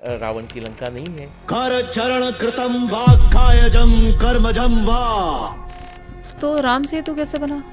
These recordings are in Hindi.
रावण की लंका नहीं है। कर चरण कृतम वाक्कायजम कर्मजम वा। तो राम सेतु कैसे बना?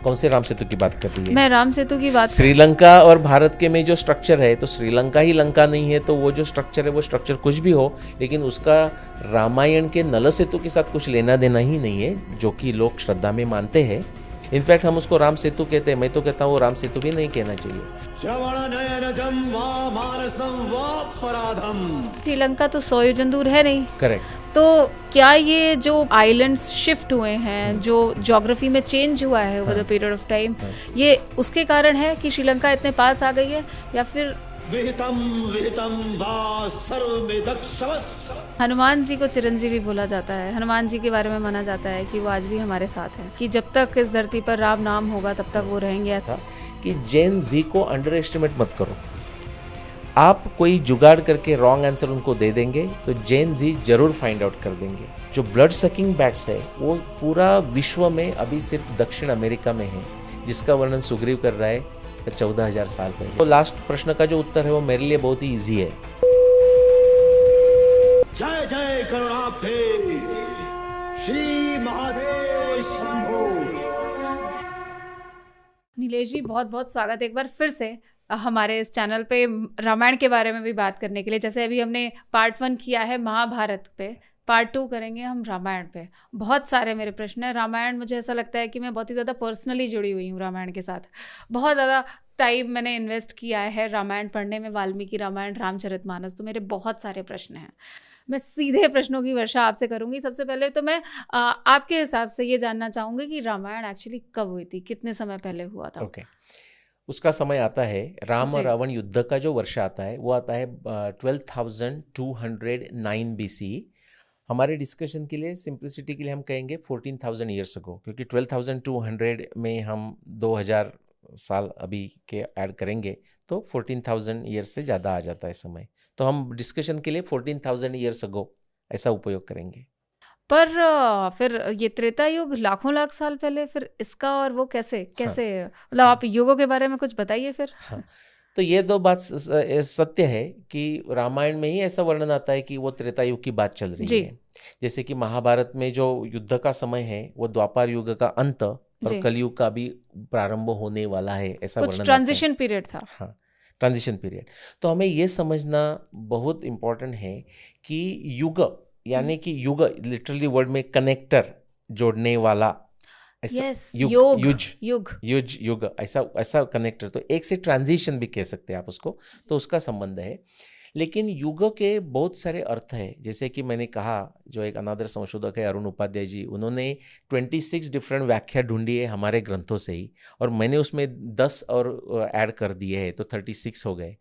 कौन से राम सेतु की बात कर रही है? मैं राम सेतु की बात श्रीलंका और भारत के में जो स्ट्रक्चर है, तो श्रीलंका ही लंका नहीं है, तो वो जो स्ट्रक्चर है वो स्ट्रक्चर कुछ भी हो, लेकिन उसका रामायण के नल सेतु के साथ कुछ लेना देना ही नहीं है, जो कि लोग श्रद्धा में मानते हैं। इनफैक्ट हम उसको राम सेतु कहते हैं। मैं तो कहता हूँ वो राम सेतु भी नहीं कहना चाहिए। श्रवण नयनजम वा मानसम वा पराधम। श्रीलंका तो 100 योजन दूर है नहीं। करेक्ट। तो क्या ये जो आइलैंड्स शिफ्ट हुए हैं, जो ज्योग्राफी में चेंज हुआ है over the period of time, ये उसके कारण है कि श्रीलंका इतने पास आ गई है, या फिर विहितम विहितम वा सर्वमेदक्षवस्। हनुमान जी को चिरंजीवी बोला जाता है। हनुमान जी के बारे में माना जाता है कि वो आज भी हमारे साथ हैं, कि जब तक इस धरती पर राम नाम होगा तब तक वो रहेंगे। था कि जेन जी को अंडर एस्टिमेट मत करो। आप कोई जुगाड़ करके रॉन्ग आंसर उनको दे देंगे तो जेन जी जरूर फाइंड आउट कर देंगे। जो ब्लड सकिंग बैट्स है वो पूरा विश्व में अभी सिर्फ दक्षिण अमेरिका में है, जिसका वर्णन सुग्रीव कर रहा है 14,000 साल पहले। तो लास्ट प्रश्न का जो उत्तर है वो मेरे लिए बहुत ही इजी है। जय जय करुणाब्धे श्री महादेव शंभो। नीलेश जी, बहुत बहुत स्वागत एक बार फिर से हमारे इस चैनल पे रामायण के बारे में भी बात करने के लिए। जैसे अभी हमने पार्ट 1 किया है महाभारत पे, पार्ट 2 करेंगे हम रामायण पे। बहुत सारे मेरे प्रश्न हैं। रामायण, मुझे ऐसा लगता है कि मैं बहुत ही ज़्यादा पर्सनली जुड़ी हुई हूँ रामायण के साथ। बहुत ज़्यादा टाइम मैंने इन्वेस्ट किया है रामायण पढ़ने में, वाल्मीकि रामायण, रामचरितमानस। तो मेरे बहुत सारे प्रश्न हैं। मैं सीधे प्रश्नों की वर्षा आपसे करूंगी। सबसे पहले तो मैं आपके हिसाब से ये जानना चाहूँगी कि रामायण एक्चुअली कब हुई थी, कितने समय पहले हुआ था? ओके। उसका समय आता है, राम और रावण युद्ध का जो वर्ष आता है वो आता है 12,209 BC। हमारे डिस्कशन के लिए, सिंप्लिसिटी के लिए हम कहेंगे 14,000 ईयर्स अगो, क्योंकि 12,200 में हम 2000 साल अभी के ऐड करेंगे तो 14,000 ईयर्स से ज़्यादा आ जाता है समय। तो हम डिस्कशन के लिए 14,000 ईयर्स अगो ऐसा उपयोग करेंगे। पर फिर ये त्रेता युग लाखों लाख साल पहले, फिर इसका और वो कैसे मतलब आप युगों के बारे में कुछ बताइए फिर। हाँ, तो ये दो बात सत्य है कि रामायण में ही ऐसा वर्णन आता है कि वो त्रेता युग की बात चल रही है। जैसे कि महाभारत में जो युद्ध का समय है वो द्वापर युग का अंत और कलयुग का भी प्रारंभ होने वाला है, ऐसा वर्णन। ट्रांजिशन पीरियड था। हाँ, ट्रांजिशन पीरियड। तो हमें ये समझना बहुत इम्पोर्टेंट है कि युग यानी कि युग लिटरली वर्ड में कनेक्टर, जोड़ने वाला, ऐसा युग ऐसा कनेक्टर। तो एक से ट्रांजिशन भी कह सकते हैं आप उसको, तो उसका संबंध है। लेकिन युग के बहुत सारे अर्थ है। जैसे कि मैंने कहा, जो एक अनादर संशोधक है अरुण उपाध्याय जी, उन्होंने 26 डिफरेंट व्याख्या ढूंढी है हमारे ग्रंथों से ही, और मैंने उसमें 10 और ऐड कर दिए हैं, तो 36 हो गए।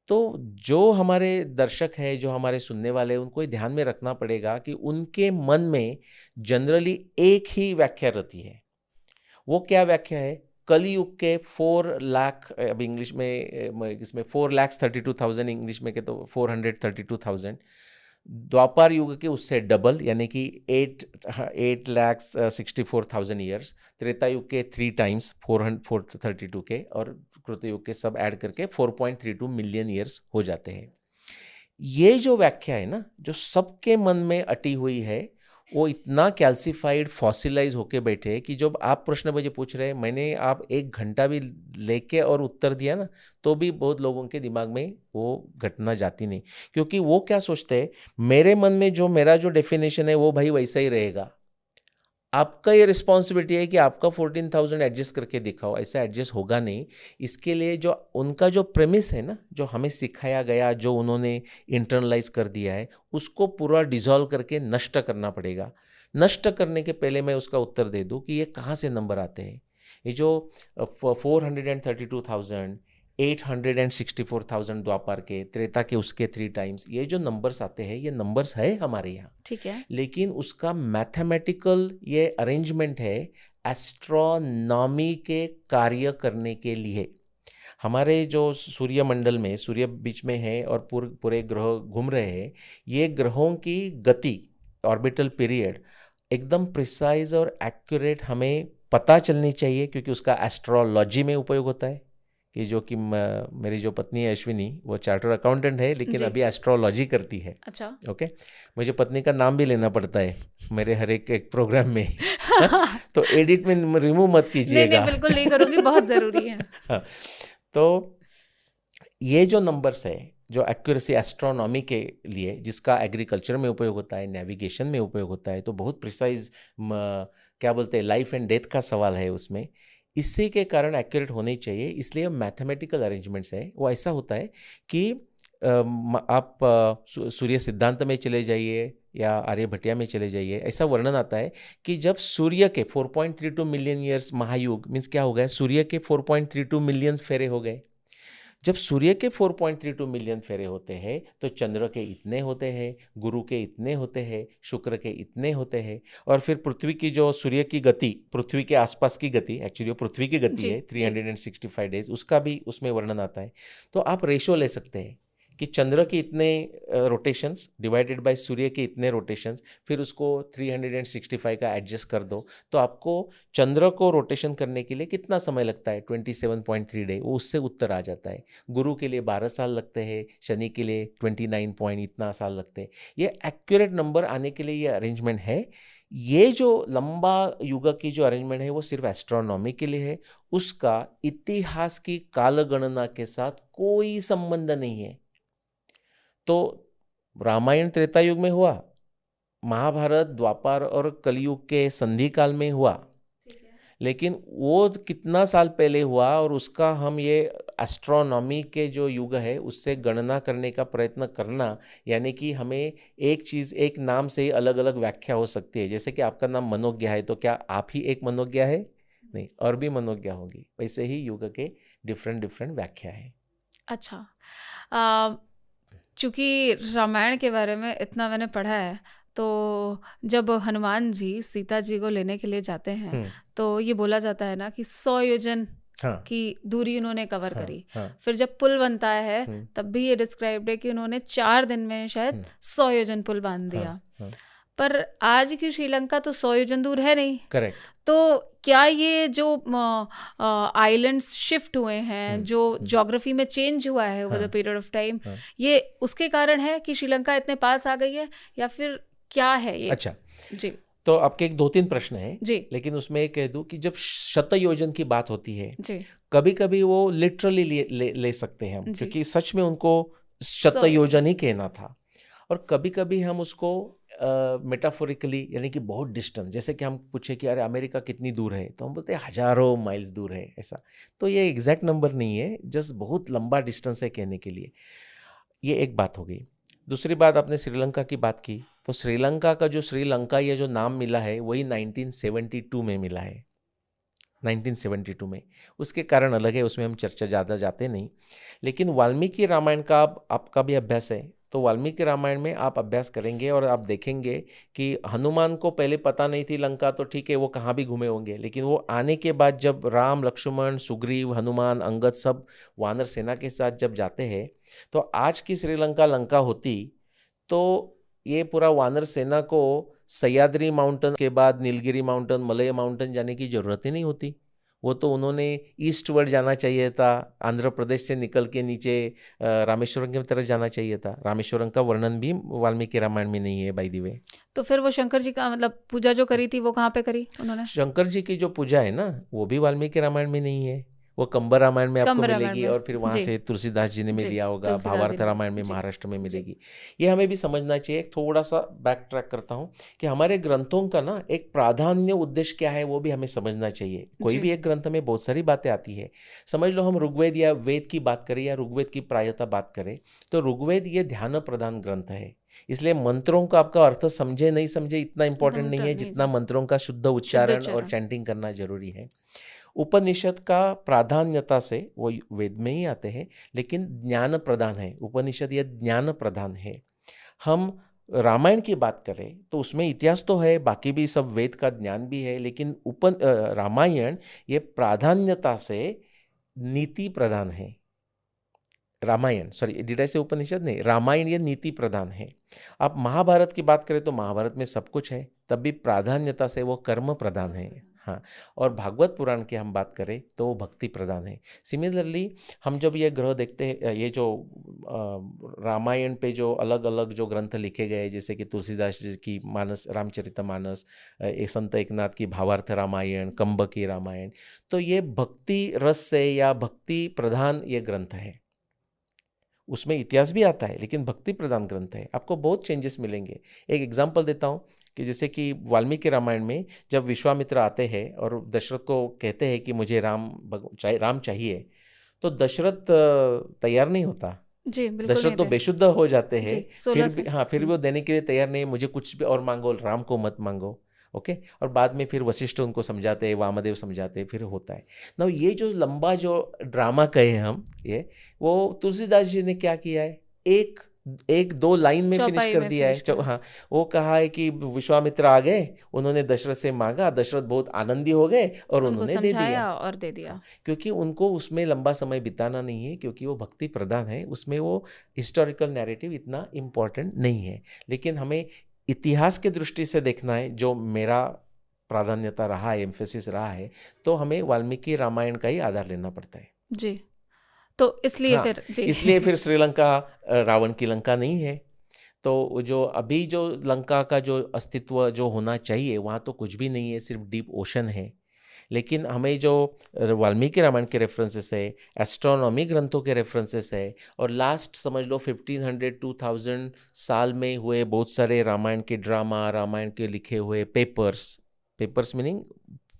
तो जो हमारे दर्शक है, जो हमारे सुनने वाले हैं, उनको ध्यान में रखना पड़ेगा कि उनके मन में जनरली एक ही व्याख्या रहती है। वो क्या व्याख्या है? कलयुग के 4 लाख, अब इंग्लिश में इसमें 4,32,000 इंग्लिश में के, तो 432,000। द्वापर युग के उससे डबल यानी कि 8,64,000 ईयर्स। त्रेता युग के 3 टाइम्स 432 के, और कृतयुग के सब ऐड करके 4.32 मिलियन ईयर्स हो जाते हैं। ये जो व्याख्या है ना, जो सबके मन में अटी हुई है, वो इतना कैल्सिफाइड, फॉसिलाइज होके बैठे कि जब आप प्रश्न मुझे पूछ रहे हैं, मैंने आप 1 घंटा भी लेके और उत्तर दिया ना, तो भी बहुत लोगों के दिमाग में वो घटना जाती नहीं। क्योंकि वो क्या सोचते हैं, मेरे मन में जो मेरा जो डेफिनेशन है वो भाई वैसा ही रहेगा। आपका ये रिस्पॉन्सिबिलिटी है कि आपका 14,000 एडजस्ट करके दिखाओ। ऐसा एडजस्ट होगा नहीं। इसके लिए जो उनका जो प्रेमिस है ना, जो हमें सिखाया गया, जो उन्होंने इंटरनलाइज कर दिया है, उसको पूरा डिसॉल्व करके नष्ट करना पड़ेगा। नष्ट करने के पहले मैं उसका उत्तर दे दूं कि ये कहाँ से नंबर आते हैं। ये जो 432,000, 864,000 द्वापर के, त्रेता के उसके 3 टाइम्स, ये जो नंबर्स आते हैं, ये नंबर्स है हमारे यहाँ, ठीक है। लेकिन उसका मैथमेटिकल ये अरेंजमेंट है एस्ट्रोनॉमी के कार्य करने के लिए। हमारे जो सूर्यमंडल में, सूर्य बीच में है और पूरे ग्रह घूम रहे हैं, ये ग्रहों की गति, ऑर्बिटल पीरियड एकदम प्रिसाइज और एक्यूरेट हमें पता चलनी चाहिए, क्योंकि उसका एस्ट्रोलॉजी में उपयोग होता है कि जो कि मेरी जो पत्नी है अश्विनी, वो चार्टर्ड अकाउंटेंट है लेकिन जी। अभी एस्ट्रोलॉजी करती है। अच्छा। ओके, मुझे पत्नी का नाम भी लेना पड़ता है मेरे हर एक प्रोग्राम में। तो एडिट में रिमूव मत नहीं कीजिएगा। नहीं, बिल्कुल नहीं करूँगी, बहुत ज़रूरी है। हाँ, तो ये जो नंबर्स है, जो एक्यूरेसी एस्ट्रोनॉमी के लिए, जिसका एग्रीकल्चर में उपयोग होता है, नेविगेशन में उपयोग होता है, तो बहुत प्रिसाइज क्या बोलते हैं, लाइफ एंड डेथ का सवाल है उसमें। इसी के कारण एक्यूरेट होने चाहिए, इसलिए मैथमेटिकल अरेंजमेंट्स है वो ऐसा होता है कि आप सूर्य सिद्धांत में चले जाइए या आर्यभट्टिया में चले जाइए, ऐसा वर्णन आता है कि जब सूर्य के 4.32 मिलियन ईयर्स, महायुग मीन्स क्या हो गया, सूर्य के 4.32 मिलियन फेरे हो गए। जब सूर्य के 4.32 मिलियन फेरे होते हैं तो चंद्र के इतने होते हैं, गुरु के इतने होते हैं, शुक्र के इतने होते हैं, और फिर पृथ्वी की जो सूर्य की गति, पृथ्वी के आसपास की गति, एक्चुअली वो पृथ्वी की गति जी, है 365 डेज, उसका भी उसमें वर्णन आता है। तो आप रेशो ले सकते हैं कि चंद्र के इतने रोटेशंस डिवाइडेड बाय सूर्य के इतने रोटेशंस, फिर उसको 365 का एडजस्ट कर दो, तो आपको चंद्र को रोटेशन करने के लिए कितना समय लगता है, 27.3 डे, वो उससे उत्तर आ जाता है। गुरु के लिए 12 साल लगते हैं, शनि के लिए 29 पॉइंट इतना साल लगते हैं। ये एक्यूरेट नंबर आने के लिए ये अरेंजमेंट है। ये जो लंबा युग की जो अरेंजमेंट है वो सिर्फ एस्ट्रोनॉमी के लिए है, उसका इतिहास की कालगणना के साथ कोई संबंध नहीं है। तो रामायण त्रेता युग में हुआ, महाभारत द्वापर और कलयुग के संधि काल में हुआ, लेकिन वो कितना साल पहले हुआ और उसका हम ये एस्ट्रोनॉमी के जो युग है उससे गणना करने का प्रयत्न करना, यानी कि हमें एक चीज़, एक नाम से ही अलग अलग व्याख्या हो सकती है। जैसे कि आपका नाम मनोज्ञा है, तो क्या आप ही एक मनोज्ञा है? नहीं, और भी मनोज्ञा होगी। वैसे ही युग के डिफरेंट व्याख्या है। अच्छा, चूँकि रामायण के बारे में इतना मैंने पढ़ा है, तो जब हनुमान जी सीता जी को लेने के लिए जाते हैं तो ये बोला जाता है ना कि 100 योजन की दूरी उन्होंने कवर करी। फिर जब पुल बनता है तब भी ये डिस्क्राइब्ड है कि उन्होंने 4 दिन में शायद 100 योजन पुल बांध दिया। पर आज की श्रीलंका तो 100 योजन दूर है नहीं। करेक्ट। तो क्या ये जो आइलैंड्स शिफ्ट हुए हैं, जो ज्योग्राफी में चेंज हुआ है over the period of time, ये उसके कारण है कि श्रीलंका इतने पास आ गई है, या फिर क्या है ये? अच्छा जी, तो आपके 2-3 प्रश्न हैं जी, लेकिन उसमें एक कह दूं कि जब शतयोजन की बात होती है जी, कभी कभी वो लिटरली ले सकते हैं हम, क्योंकि सच में उनको शतयोजन ही कहना था, और कभी कभी हम उसको मेटाफोरिकली, यानी कि बहुत डिस्टेंस, जैसे कि हम पूछे कि अरे अमेरिका कितनी दूर है, तो हम बोलते हैं हजारों माइल्स दूर है, ऐसा। तो ये एग्जैक्ट नंबर नहीं है, जस्ट बहुत लंबा डिस्टेंस है कहने के लिए। ये एक बात हो गई। दूसरी बात, आपने श्रीलंका की बात की, तो श्रीलंका का जो श्रीलंका ये जो नाम मिला है वही 1972 में मिला है, 1972 में। उसके कारण अलग है, उसमें हम चर्चा ज़्यादा जाते नहीं। लेकिन वाल्मीकि रामायण का आपका भी अभ्यास है, तो वाल्मीकि रामायण में आप अभ्यास करेंगे और आप देखेंगे कि हनुमान को पहले पता नहीं थी लंका, तो ठीक है वो कहाँ भी घूमे होंगे, लेकिन वो आने के बाद जब राम, लक्ष्मण, सुग्रीव, हनुमान, अंगद सब वानर सेना के साथ जब जाते हैं, तो आज की श्रीलंका लंका होती तो ये पूरा वानर सेना को सह्याद्री माउंटेन के बाद नीलगिरी माउंटेन, मलय माउंटेन जाने की जरूरत ही नहीं होती। वो तो उन्होंने ईस्टवर्ड जाना चाहिए था, आंध्र प्रदेश से निकल के नीचे रामेश्वरम की तरफ जाना चाहिए था। रामेश्वरम का वर्णन भी वाल्मीकि रामायण में नहीं है बाय द वे। तो फिर वो शंकर जी का मतलब पूजा जो करी थी वो कहाँ पे करी उन्होंने? शंकर जी की जो पूजा है ना वो भी वाल्मीकि रामायण में नहीं है, वो कंबर रामायण में आपको मिलेगी, और फिर वहाँ से तुलसीदास जी ने में लिया होगा, भावार्थ रामायण में महाराष्ट्र में मिलेगी। ये हमें भी समझना चाहिए। थोड़ा सा बैक ट्रैक करता हूँ कि हमारे ग्रंथों का ना एक प्राधान्य उद्देश्य क्या है वो भी हमें समझना चाहिए। कोई भी एक ग्रंथ में बहुत सारी बातें आती है, समझ लो हम ऋग्वेद या वेद की बात करें या ऋग्वेद की प्रायता बात करें, तो ऋग्वेद ये ध्यान प्रधान ग्रंथ है, इसलिए मंत्रों का आपका अर्थ समझे नहीं समझे इतना इंपॉर्टेंट नहीं है जितना मंत्रों का शुद्ध उच्चारण और चैंटिंग करना जरूरी है। उपनिषद का प्राधान्यता से वो वेद में ही आते हैं, लेकिन ज्ञान प्रधान है उपनिषद, ये ज्ञान प्रधान है। हम रामायण की बात करें तो उसमें इतिहास तो है, बाकी भी सब वेद का ज्ञान भी है, लेकिन रामायण ये प्राधान्यता से नीति प्रधान है। रामायण, सॉरी डिड आई से उपनिषद नहीं, रामायण ये नीति प्रधान है। आप महाभारत की बात करें तो महाभारत में सब कुछ है, तब भी प्राधान्यता से वो कर्म प्रधान है। हाँ, और भागवत पुराण की हम बात करें तो वो भक्ति प्रधान है। सिमिलरली हम जब ये ग्रह देखते हैं, ये जो रामायण पे जो अलग अलग जो ग्रंथ लिखे गए, जैसे कि तुलसीदास जी की मानस रामचरितमानस, एक संत एकनाथ की भावार्थ रामायण, कंब की रामायण, तो ये भक्ति रस से या भक्ति प्रधान ये ग्रंथ है। उसमें इतिहास भी आता है लेकिन भक्ति प्रधान ग्रंथ है। आपको बहुत चेंजेस मिलेंगे। एक एग्जाम्पल देता हूँ कि जैसे कि वाल्मीकि रामायण में जब विश्वामित्र आते हैं और दशरथ को कहते हैं कि मुझे राम चाहिए, तो दशरथ तैयार नहीं होता। जी बिल्कुल दशरथ नहीं तो थे। बेशुद्ध हो जाते हैं, जी 16 फिर भी से फिर भी वो देने के लिए तैयार नहीं, मुझे कुछ भी और मांगो, राम को मत मांगो। ओके, और बाद में फिर वशिष्ठ उनको समझाते हैं, वामदेव समझाते हैं, फिर होता है ना। ये जो लंबा जो ड्रामा कहे हम, ये वो तुलसीदास जी ने क्या किया है, एक दो लाइन में फिनिश चौपाई कर में दिया फिनिश है। करा। हाँ, वो कहा है कि विश्वामित्र आ गए, उन्होंने दशरथ से मांगा, दशरथ बहुत आनंदी हो गए और उनको उन्होंने दे दिया। समझाया और दे दिया। क्योंकि उनको उसमें लंबा समय बिताना नहीं है, क्योंकि वो भक्ति प्रधान है, उसमें वो हिस्टोरिकल नैरेटिव इतना इम्पोर्टेंट नहीं है। लेकिन हमें इतिहास के दृष्टि से देखना है, जो मेरा प्राधान्यता रहा है, एम्फेसिस रहा है, तो हमें वाल्मीकि रामायण का ही आधार लेना पड़ता है। जी, तो इसलिए हाँ, फिर जी इसलिए फिर श्रीलंका रावण की लंका नहीं है। तो जो अभी जो लंका का जो अस्तित्व जो होना चाहिए, वहाँ तो कुछ भी नहीं है, सिर्फ डीप ओशन है। लेकिन हमें जो वाल्मीकि रामायण के रेफरेंसेस है, एस्ट्रोनॉमी ग्रंथों के रेफरेंसेस है, और लास्ट समझ लो 1500-2000 साल में हुए बहुत सारे रामायण के ड्रामा, रामायण के लिखे हुए पेपर्स मीनिंग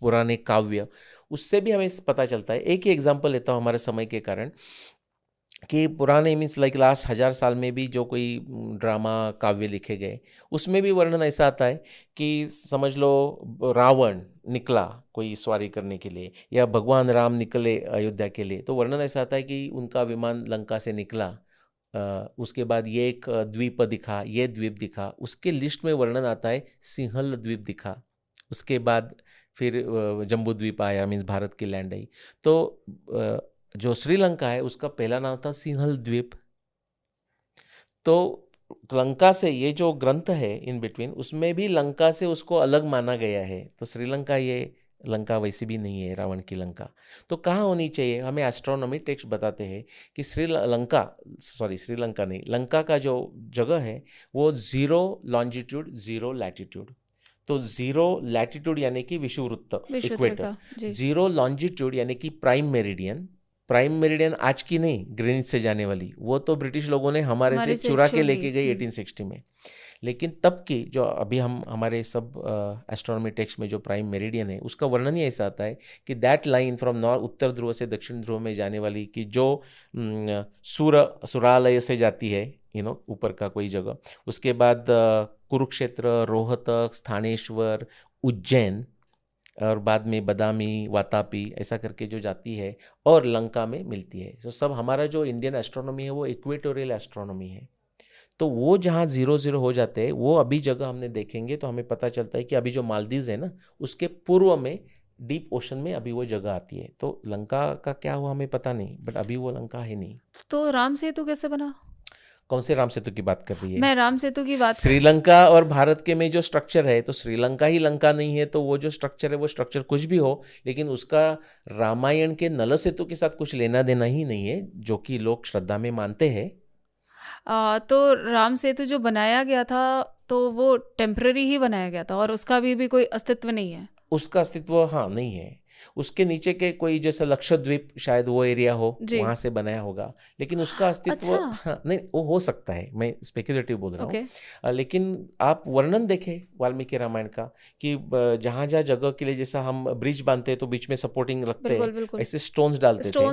पुराने काव्य, उससे भी हमें पता चलता है। एक ही एग्जांपल लेता हूँ हमारे समय के कारण, कि पुराने मीन्स लाइक लास्ट 1000 साल में भी जो कोई ड्रामा काव्य लिखे गए, उसमें भी वर्णन ऐसा आता है कि समझ लो रावण निकला कोई सवारी करने के लिए, या भगवान राम निकले अयोध्या के लिए, तो वर्णन ऐसा आता है कि उनका विमान लंका से निकला, उसके बाद ये एक द्वीप दिखा, ये द्वीप दिखा, उसके लिस्ट में वर्णन आता है सिंहल द्वीप दिखा, उसके बाद फिर जम्बू द्वीप आया, मीन्स भारत की लैंड आई। तो जो श्रीलंका है उसका पहला नाम था सिंहल द्वीप। तो लंका से ये जो ग्रंथ है इन बिटवीन, उसमें भी लंका से उसको अलग माना गया है। तो श्रीलंका, ये लंका वैसी भी नहीं है रावण की लंका। तो कहाँ होनी चाहिए, हमें एस्ट्रोनॉमी टेक्स्ट बताते हैं कि श्रीलंका नहीं, लंका का जो जगह है वो 0 लॉन्जिट्यूड 0 लैटिट्यूड। तो 0 लैटिट्यूड यानी कि विषुववृत्त, इक्वेटर, 0 लॉन्जिट्यूड यानी कि प्राइम मेरिडियन आज की नहीं, ग्रीनिच से जाने वाली, वो तो ब्रिटिश लोगों ने हमारे से चुरा के लेके गई 1860 में। लेकिन तब की जो अभी हम हमारे सब एस्ट्रोनॉमी टेक्स्ट में जो प्राइम मेरिडियन है, उसका वर्णन ही ऐसा आता है कि दैट लाइन फ्रॉम उत्तर ध्रुव से दक्षिण ध्रुव में जाने वाली, कि जो सुरालय से जाती है, ऊपर का कोई जगह, उसके बाद कुरुक्षेत्र, रोहतक, स्थानेश्वर, उज्जैन, और बाद में बदामी, वातापी, ऐसा करके जो जाती है और लंका में मिलती है। तो सब हमारा जो इंडियन एस्ट्रोनॉमी है वो इक्वेटोरियल एस्ट्रोनॉमी है। तो वो जहाँ 0-0 हो जाते हैं, वो अभी जगह हमने देखेंगे तो हमें पता चलता है कि अभी जो मालदीव्स है ना, उसके पूर्व में डीप ओशन में अभी वो जगह आती है। तो लंका का क्या हुआ हमें पता नहीं, बट अभी वो लंका है नहीं। तो राम सेतु कैसे बना? कौन से राम सेतु की बात कर रही है? मैं राम सेतु की बात, श्रीलंका और भारत के में जो स्ट्रक्चर है, तो श्रीलंका ही लंका नहीं है, तो वो जो स्ट्रक्चर है वो स्ट्रक्चर कुछ भी हो, लेकिन उसका रामायण के नल सेतु के साथ कुछ लेना देना ही नहीं है, जो कि लोग श्रद्धा में मानते हैं। तो राम सेतु जो बनाया गया था तो वो टेम्पररी ही बनाया गया था और उसका भी कोई अस्तित्व नहीं है। उसका अस्तित्व हाँ नहीं है। उसके नीचे के कोई जैसे लक्षद्वीप, शायद वो एरिया हो, वहां से बनाया होगा, लेकिन उसका अस्तित्व हाँ नहीं, वो हो सकता है, मैं स्पेक्युलेटिव बोल रहा हूँ। लेकिन आप वर्णन देखें वाल्मीकि रामायण का, कि जहाँ जहाँ जगह के लिए, जैसा हम ब्रिज बांधते हैं तो बीच में सपोर्टिंग रखते हैं, ऐसे स्टोन्स डालते थे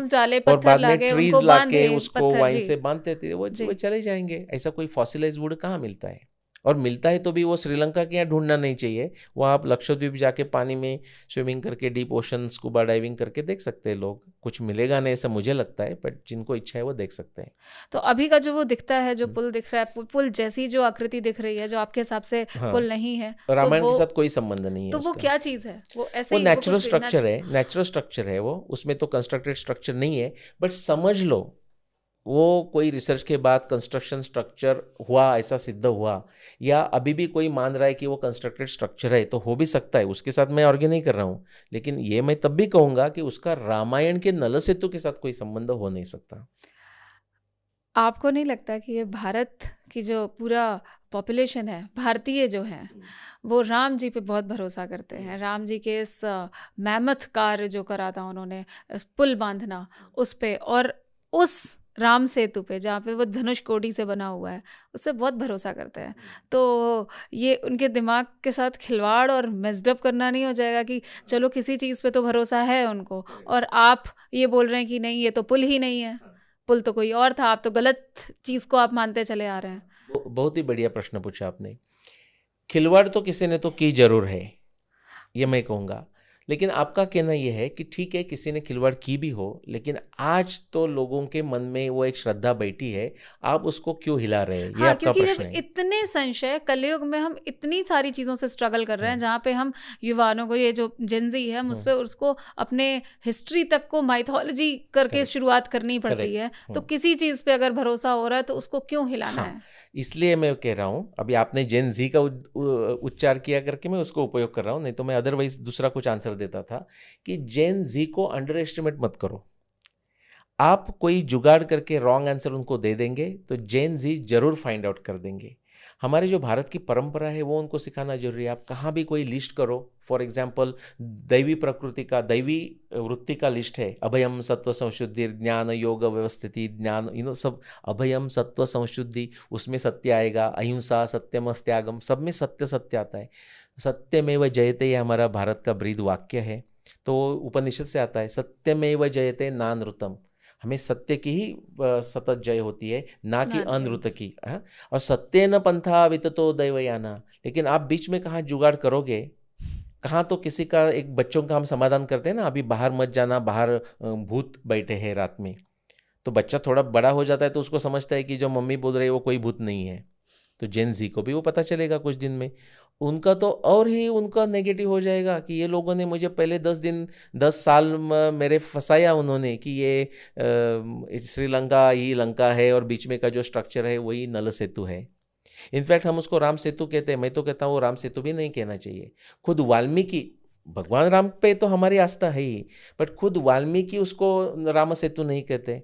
और बाद में ट्रीज लाके उसको वाइन से बांधते थे, वो चले जाएंगे। ऐसा कोई फॉसिलाइज वुड कहाँ मिलता है? और मिलता है तो भी वो श्रीलंका के यहाँ ढूंढना नहीं चाहिए, वो आप लक्षद्वीप जाके पानी में स्विमिंग करके, डीप ओशन स्कूबा डाइविंग करके देख सकते हैं लोग। कुछ मिलेगा नहीं ऐसा मुझे लगता है, बट जिनको इच्छा है वो देख सकते हैं। तो अभी का जो वो दिखता है, जो पुल दिख रहा है, पुल जैसी जो आकृति दिख रही है, जो आपके हिसाब से पुल नहीं है, रामायण के साथ कोई संबंध नहीं है। तो वो क्या चीज है? वो ऐसे वो नेचुरल स्ट्रक्चर है, नेचुरल स्ट्रक्चर है वो, उसमें तो कंस्ट्रक्टेड स्ट्रक्चर नहीं है। बट समझ लो वो कोई रिसर्च के बाद कंस्ट्रक्शन स्ट्रक्चर हुआ, ऐसा सिद्ध हुआ, या अभी भी कोई मान रहा है कि वो कंस्ट्रक्टेड स्ट्रक्चर है, तो हो भी सकता है, उसके साथ मैं आर्ग्यू नहीं कर रहा हूँ, लेकिन ये मैं तब भी कहूँगा कि उसका रामायण के नल सेतु के साथ कोई संबंध हो नहीं सकता। आपको नहीं लगता कि ये भारत की जो पूरा पॉपुलेशन है, भारतीय जो हैं, वो राम जी पे बहुत भरोसा करते हैं, राम जी के इस मैमथ कार्य जो करा था उन्होंने, इस पुल बांधना उस पे, और उस राम सेतु पे जहाँ पे वो धनुष कोडी से बना हुआ है, उससे बहुत भरोसा करते हैं। तो ये उनके दिमाग के साथ खिलवाड़ और मेस्डअप करना नहीं हो जाएगा कि चलो किसी चीज़ पे तो भरोसा है उनको, और आप ये बोल रहे हैं कि नहीं ये तो पुल ही नहीं है, पुल तो कोई और था, आप तो गलत चीज़ को आप मानते चले आ रहे हैं। बहुत ही बढ़िया प्रश्न पूछा आपने। खिलवाड़ तो किसी ने तो की जरूर है, ये मैं कहूँगा, लेकिन आपका कहना यह है कि ठीक है किसी ने खिलवाड़ की भी हो, लेकिन आज तो लोगों के मन में वो एक श्रद्धा बैठी है, आप उसको क्यों हिला रहे हैं, ये हाँ, आपका क्योंकि प्रश्न जब है। इतने संशय कलयुग में हम इतनी सारी चीज़ों से स्ट्रगल कर रहे हैं, जहाँ पे हम युवाओं को, ये जो जेनजी है, हम उस पे उसको अपने हिस्ट्री तक को माइथोलॉजी करके Correct. शुरुआत करनी पड़ती Correct. है, तो किसी चीज़ पे अगर भरोसा हो रहा है तो उसको क्यों हिलाना है? इसलिए मैं कह रहा हूँ, अभी आपने जेन जी का उच्चार किया करके मैं उसको उपयोग कर रहा हूँ, नहीं तो मैं अदरवाइज दूसरा कुछ आंसर देता था कि जेन जी को अंडर एस्टिमेट मत करो। आप कोई जुगाड़ करके रॉन्ग आंसर उनको दे देंगे तो जेन जी जरूर फाइंड आउट कर देंगे। हमारे जो भारत की परंपरा है वो उनको सिखाना जरूरी है। आप कहाँ भी कोई लिस्ट करो, फॉर एग्जाम्पल दैवी प्रकृति का, दैवी वृत्ति का लिस्ट है, अभयम सत्व संशुद्धि, ज्ञान योग व्यवस्थिति, ज्ञान सब अभयम सत्व संशुद्धि, उसमें सत्य आएगा, अहिंसा सत्यम त्यागम, सब में सत्य सत्य आता है। सत्यमेव जयते ये हमारा भारत का ब्रीद वाक्य है, तो उपनिषद से आता है, सत्यमेव जयते नानृतम, हमें सत्य की ही सतत जय होती है, ना कि अनृत की। और सत्य न पंथा विततो दैवयाना, लेकिन आप बीच में कहाँ जुगाड़ करोगे, कहाँ तो किसी का, एक बच्चों का हम समाधान करते हैं ना, अभी बाहर मत जाना, बाहर भूत बैठे हैं रात में, तो बच्चा थोड़ा बड़ा हो जाता है तो उसको समझता है कि जो मम्मी बोल रही है वो कोई भूत नहीं है, तो जेन जी को भी वो पता चलेगा कुछ दिन में। उनका तो और ही उनका नेगेटिव हो जाएगा कि ये लोगों ने मुझे पहले 10 साल मेरे फंसाया उन्होंने कि ये श्रीलंका ही लंका है और बीच में का जो स्ट्रक्चर है वही नल सेतु है। इनफैक्ट हम उसको राम सेतु कहते हैं, मैं तो कहता हूँ वो राम सेतु भी नहीं कहना चाहिए। खुद वाल्मीकि, भगवान राम पे तो हमारी आस्था है ही, बट खुद वाल्मीकि उसको राम सेतु नहीं कहते।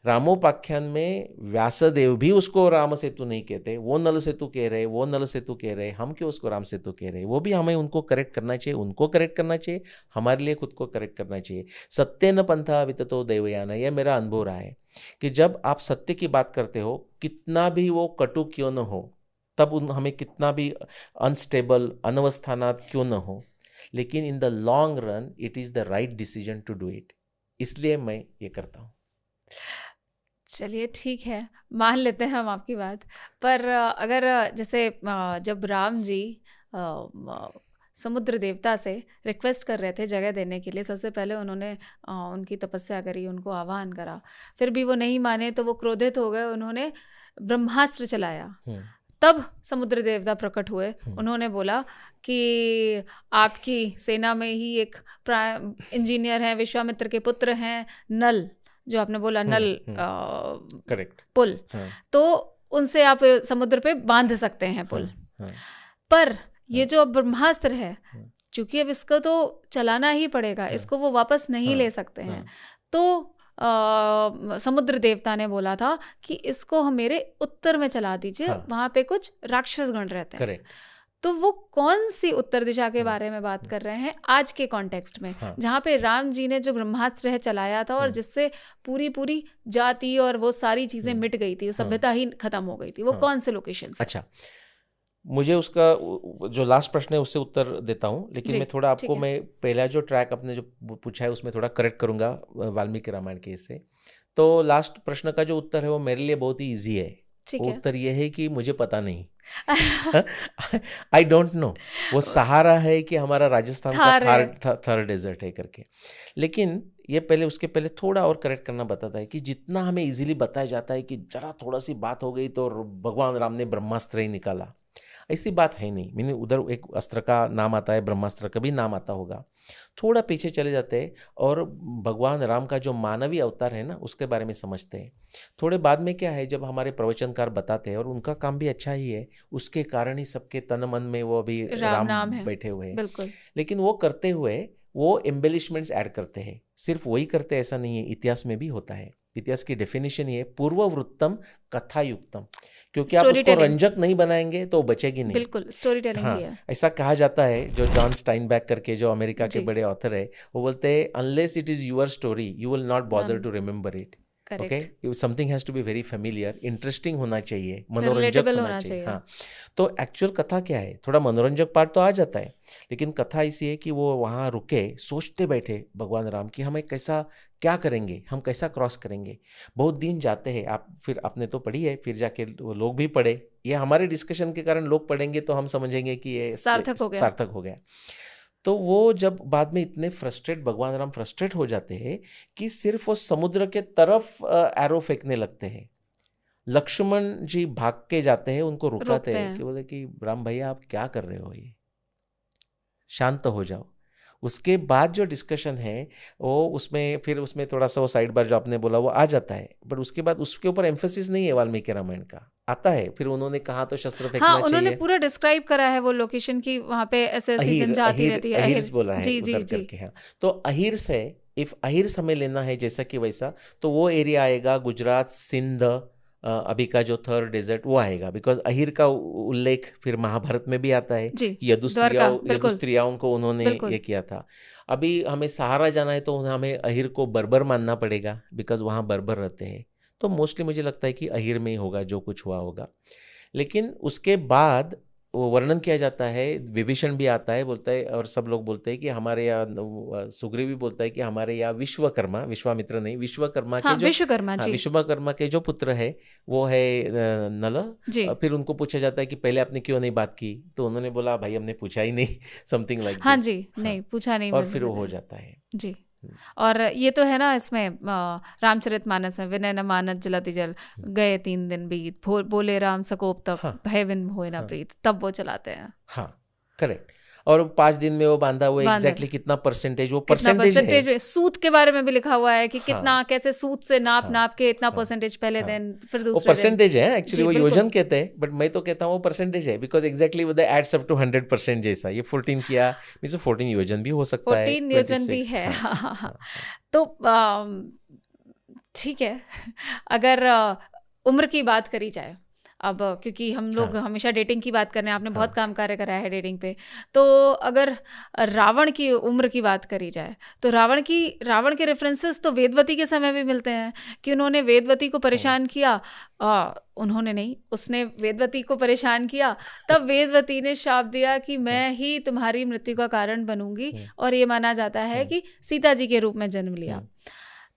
रामोपाख्यान में व्यासदेव भी उसको राम सेतु नहीं कहते, वो नल सेतु कह रहे, वो नल सेतु कह रहे, हम क्यों उसको राम सेतु कह रहे? वो भी हमें उनको करेक्ट करना चाहिए, उनको करेक्ट करना चाहिए, हमारे लिए खुद को करेक्ट करना चाहिए। सत्य न पंथा विततो दैवयाना, यह मेरा अनुभव रहा है कि जब आप सत्य की बात करते हो, कितना भी वो कटु क्यों न हो, तब हमें कितना भी अनस्टेबल अनवस्थानात क्यों न हो, लेकिन in the long run it is the right decision to do it, इसलिए मैं ये करता हूँ। चलिए ठीक है, मान लेते हैं हम आपकी बात, पर अगर जैसे जब राम जी समुद्र देवता से रिक्वेस्ट कर रहे थे जगह देने के लिए, सबसे पहले उन्होंने उनकी तपस्या करी, उनको आह्वान करा, फिर भी वो नहीं माने तो वो क्रोधित हो गए, उन्होंने ब्रह्मास्त्र चलाया। तब समुद्र देवता प्रकट हुए, उन्होंने बोला कि आपकी सेना में ही एक इंजीनियर हैं, विश्वामित्र के पुत्र हैं, नल, जो आपने बोला नल, करेक्ट, पुल, तो उनसे आप समुद्र पे बांध सकते हैं पुल। पर ये जो अब ब्रह्मास्त्र है, चूंकि अब इसको तो चलाना ही पड़ेगा, इसको वो वापस नहीं ले सकते हैं, तो समुद्र देवता ने बोला था कि इसको हम मेरे उत्तर में चला दीजिए, वहां पे कुछ राक्षस गण रहते हैं। तो वो कौन सी उत्तर दिशा के बारे में बात कर रहे हैं आज के कॉन्टेक्स्ट में, जहाँ पे राम जी ने जो ब्रह्मास्त्र है चलाया था और जिससे पूरी जाति और वो सारी चीजें मिट गई थी, सभ्यता ही खत्म हो गई थी, वो कौन से लोकेशन? अच्छा, मुझे उसका जो लास्ट प्रश्न है उससे उत्तर देता हूँ, लेकिन मैं थोड़ा आपको, मैं पहला जो ट्रैक आपने जो पूछा है उसमें थोड़ा करेक्ट करूंगा वाल्मीकि रामायण के इससे। तो लास्ट प्रश्न का जो उत्तर है वो मेरे लिए बहुत ही ईजी है। उत्तर ये है कि मुझे पता नहीं, आई डोंट नो वो सहारा है कि हमारा राजस्थान का थार डेजर्ट है करके। लेकिन ये पहले, उसके पहले थोड़ा और करेक्ट करना बताता है कि जितना हमें इजीली बताया जाता है कि जरा थोड़ा सी बात हो गई तो भगवान राम ने ब्रह्मास्त्र ही निकाला, ऐसी बात है नहीं। मैंने उधर एक अस्त्र का नाम आता है, ब्रह्मास्त्र का भी नाम आता होगा। थोड़ा पीछे चले जाते हैं और भगवान राम का जो मानवीय अवतार है ना उसके बारे में समझते हैं। थोड़े बाद में क्या है, जब हमारे प्रवचनकार बताते हैं, और उनका काम भी अच्छा ही है, उसके कारण ही सबके तन मन में वो अभी राम नाम है, बैठे हुए हैं। बिल्कुल। लेकिन वो करते हुए वो एम्बेलिशमेंट्स ऐड करते हैं। सिर्फ वही करते ऐसा नहीं है, इतिहास में भी होता है। इतिहास की डेफिनेशन ये पूर्ववृत्तम कथायुक्तम, क्योंकि आप उसको रंजक नहीं बनाएंगे तो बचेगी नहीं। बिल्कुल स्टोरी टेलिंग ही है। ऐसा कहा जाता है, जो जॉन स्टाइनबैक करके जो अमेरिका के बड़े ऑथर है, वो बोलते हैं unless it is your story you will not bother to remember it. Okay, something has to be very familiar, interesting होना चाहिए, मनोरंजक होना चाहिए। हाँ, तो एक्चुअल कथा क्या है, थोड़ा मनोरंजक पार्ट तो आ जाता है, लेकिन कथा ऐसी है कि वो वहाँ रुके, सोचते बैठे भगवान राम कि हमें कैसा क्या करेंगे, हम कैसा क्रॉस करेंगे। बहुत दिन जाते हैं, आप फिर आपने तो पढ़ी है, फिर जाके वो लोग भी पढ़े, ये हमारे डिस्कशन के कारण लोग पढ़ेंगे तो हम समझेंगे कि ये सार्थक हो गया। तो वो जब बाद में इतने फ्रस्ट्रेट, भगवान राम फ्रस्ट्रेट हो जाते हैं कि सिर्फ वो समुद्र के तरफ एरो फेंकने लगते हैं। लक्ष्मण जी भाग के जाते हैं, उनको रुकाते हैं कि बोले कि राम भैया आप क्या कर रहे हो, ये शांत हो जाओ। उसके बाद जो डिस्कशन है वो उसमें थोड़ा सा वो साइड बार जो आपने बोला वो आ जाता है, बट उसके बाद उसके ऊपर एम्फेसिस नहीं है वाल्मीकि रामायण का। आता है फिर उन्होंने कहा तो शस्त्र फेंकना चाहिए। उन्होंने पूरा डिस्क्राइब करा है वो लोकेशन की, वहाँ पे ऐसे ऐसी जनजाति रहती है, अहिर्स बोला है जी करके। हाँ, तो अहिर्स है, इफ अहिर्स हमें लेना है जैसा कि वैसा, तो वो एरिया आएगा गुजरात, सिंध, अभी का जो थर्ड डेजर्ट वो आएगा, बिकॉज अहिर का उल्लेख फिर महाभारत में भी आता है कि यदुस्त्रियाओं को उन्होंने ये किया था। अभी हमें सहारा जाना है तो हमें अहिर को बर्बर मानना पड़ेगा, बिकॉज वहाँ बर्बर रहते हैं। तो मोस्टली मुझे लगता है कि अहिर में ही होगा जो कुछ हुआ होगा। लेकिन उसके बाद वो वर्णन किया जाता है, विभीषण भी आता है, बोलता है, और सब लोग बोलते हैं कि हमारे यहाँ, सुग्रीव भी बोलता है कि हमारे यहाँ विश्वकर्मा, विश्वामित्र नहीं, विश्वकर्मा के जो विश्वकर्मा के जो पुत्र है वो है नल। फिर उनको पूछा जाता है कि पहले आपने क्यों नहीं बात की, तो उन्होंने बोला भाई हमने पूछा ही नहीं, समथिंग लाइक हाँ जी, नहीं पूछा नहीं, और फिर वो हो जाता है जी। और ये तो है ना इसमें रामचरितमानस में, विनय न मानस जलति जल, गए 3 दिन बीत, बोले राम सकोप तब, भय बिन होए न प्रीत, तब वो चलाते हैं। हाँ, करेक्ट। और 5 दिन में वो बांधा हुआ, एग्जैक्टली कितना परसेंटेज, वो परसेंटेज है। सूत के बारे में भी लिखा हुआ है कि कितना कैसे सूत से नाप के इतना परसेंटेज पहले दिन, फिर दूसरे दिन। वो परसेंटेज है एक्चुअली, वो योजन कहते हैं, बट मैं तो कहता हूँ वो परसेंटेज है, बिकॉज एक्जैक्टली वो एड्स अप टू 100% जैसा। ये 14 किया, मींस 14 योजन भी हो सकता है, 14 योजन भी है। तो ठीक है, अगर उम्र की बात करी जाए, अब क्योंकि हम लोग हमेशा डेटिंग की बात कर रहे हैं, आपने बहुत काम कार्य करा है डेटिंग पे, तो अगर रावण की उम्र की बात करी जाए तो रावण के रेफरेंसेस तो वेदवती के समय भी मिलते हैं कि उन्होंने वेदवती को परेशान किया। उन्होंने नहीं, उसने वेदवती को परेशान किया, तब वेदवती ने शाप दिया कि मैं ही तुम्हारी मृत्यु का कारण बनूंगी, और ये माना जाता है कि सीता जी के रूप में जन्म लिया।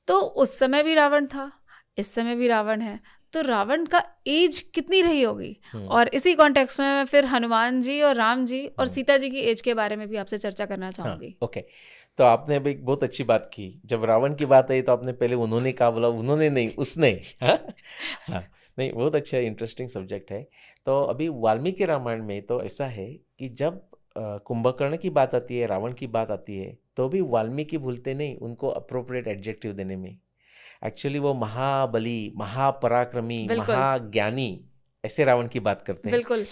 तो उस समय भी रावण था, इस समय भी रावण है, तो रावण का एज कितनी रही होगी। और इसी कॉन्टेक्स्ट में मैं फिर हनुमान जी और राम जी और सीता जी की एज के बारे में भी आपसे चर्चा करना चाहूंगी। ओके, तो आपने अभी बहुत अच्छी बात की। जब रावण की बात आई तो आपने पहले उन्होंने कहा, बोला उन्होंने नहीं, उसने। नहीं, बहुत अच्छा इंटरेस्टिंग सब्जेक्ट है। तो अभी वाल्मीकि रामायण में तो ऐसा है कि जब कुंभकर्ण की बात आती है, रावण की बात आती है, तो भी वाल्मीकि भूलते नहीं उनको अप्रोप्रिएट एडजेक्टिव देने में। एक्चुअली वो महाबली, महापराक्रमी, महाज्ञानी, ऐसे रावण की बात करते हैं। बिल्कुल।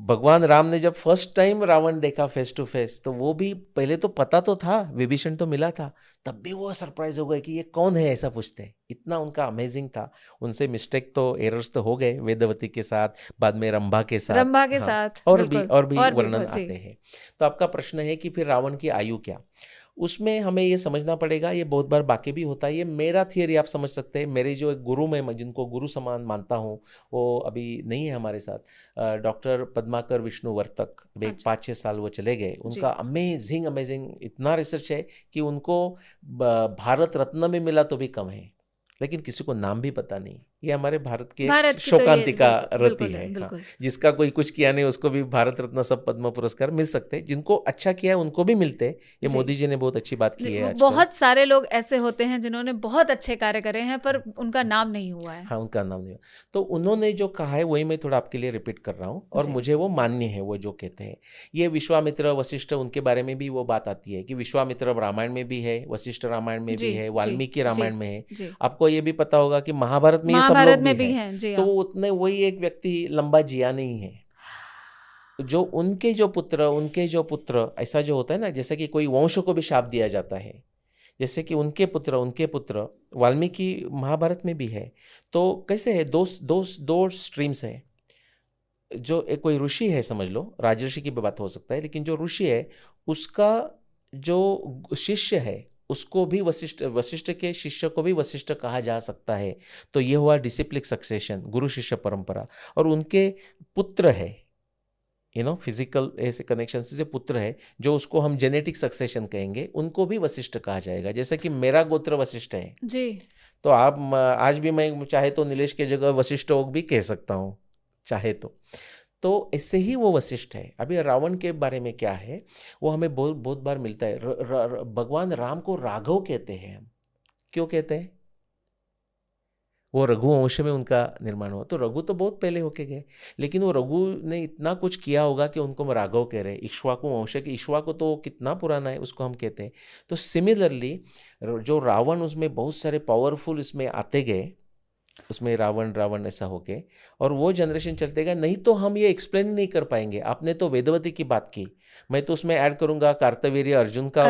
भगवान राम ने जब फर्स्ट टाइम रावण देखा फेस टू फेस, तो वो भी पहले तो पता तो था, विभीषण तो मिला था, तब भी वो सरप्राइज हो गए कि ये कौन है, ऐसा पूछते हैं। इतना उनका अमेजिंग था। उनसे मिस्टेक तो, एरर्स तो हो गए, वेदवती के साथ, बाद में रंभा के साथ, और भी वर्णन आते हैं। तो आपका प्रश्न है कि फिर रावण की आयु क्या, उसमें हमें ये समझना पड़ेगा। ये बहुत बार बाकी भी होता है, ये मेरा थियरी आप समझ सकते हैं। मेरे जो एक गुरु, मैं जिनको गुरु समान मानता हूँ, वो अभी नहीं है हमारे साथ, डॉक्टर पद्माकर विष्णुवर्तक। अभी 5-6 साल वो चले गए। उनका अमेजिंग इतना रिसर्च है कि उनको भारत रत्न में मिला तो भी कम है, लेकिन किसी को नाम भी पता नहीं। ये हमारे भारत की भारत एक की तो ये शोकांतिका बिल्कुल रति बिल्कुल है। हाँ, बिल्कुल जिसका कोई कुछ किया नहीं उसको भी भारत रत्न सब पद्म पुरस्कार मिल सकते हैं, जिनको अच्छा किया है उनको भी मिलते हैं। ये जी। मोदी जी ने बहुत अच्छी बात की है आजकल। बहुत सारे लोग ऐसे होते हैं जिन्होंने बहुत अच्छे कार्य करे हैं पर उनका नाम नहीं हुआ है। हाँ, उनका नाम नहीं। तो उन्होंने जो कहा है वही मैं थोड़ा आपके लिए रिपीट कर रहा हूँ, और जी। मुझे वो मान्य है वो जो कहते हैं। ये विश्वामित्र वशिष्ठ उनके बारे में भी वो बात आती है कि विश्वामित्र रामायण में भी है, वशिष्ठ रामायण में भी जी है, जी वाल्मीकि जी रामायण में है। जी। आपको ये भी पता होगा कि महाभारत में ये सब महाभारत लोग भी में भी है। हैं जी तो हाँ। उतने वही एक व्यक्ति लंबा जिया नहीं है। जो उनके जो पुत्र ऐसा जो होता है ना, जैसे कि कोई वंश को भी शाप दिया जाता है, जैसे कि उनके पुत्र वाल्मीकि महाभारत में भी है। तो कैसे है, दो स्ट्रीम्स है। जो एक कोई ऋषि है, समझ लो राजर्षि की भी बात हो सकता है, लेकिन जो ऋषि है उसका जो शिष्य है उसको भी वशिष्ठ के शिष्य को भी वशिष्ठ कहा जा सकता है। तो ये हुआ डिसिप्लिक सक्सेशन, गुरु शिष्य परंपरा। और उनके पुत्र है, फिजिकल ऐसे कनेक्शन से पुत्र है, जो उसको हम जेनेटिक सक्सेशन कहेंगे, उनको भी वशिष्ठ कहा जाएगा। जैसे कि मेरा गोत्र वशिष्ठ है जी। तो आप आज भी मैं चाहे तो नीलेश के जगह वशिष्ठ ओक भी कह सकता हूँ चाहे तो इससे ही वो वशिष्ठ है। अभी रावण के बारे में क्या है, वो हमें बहुत बहुत बार मिलता है। भगवान राम को राघव कहते हैं हम। क्यों कहते हैं? वो रघुवंश में उनका निर्माण हुआ। तो रघु तो बहुत पहले होके गए, लेकिन वो रघु ने इतना कुछ किया होगा कि उनको हम राघव कह रहे हैं। इक्ष्वाकु वंश के इक्ष्वाकु तो कितना पुराना है, उसको हम कहते हैं। तो सिमिलरली जो रावण, उसमें बहुत सारे पावरफुल इसमें आते गए, उसमें रावण ऐसा होके, और वो जनरेशन चलते गए। नहीं तो हम ये एक्सप्लेन नहीं कर पाएंगे। आपने तो वेदवती की बात की, मैं तो उसमें ऐड करूंगा कार्तवीर्य अर्जुन का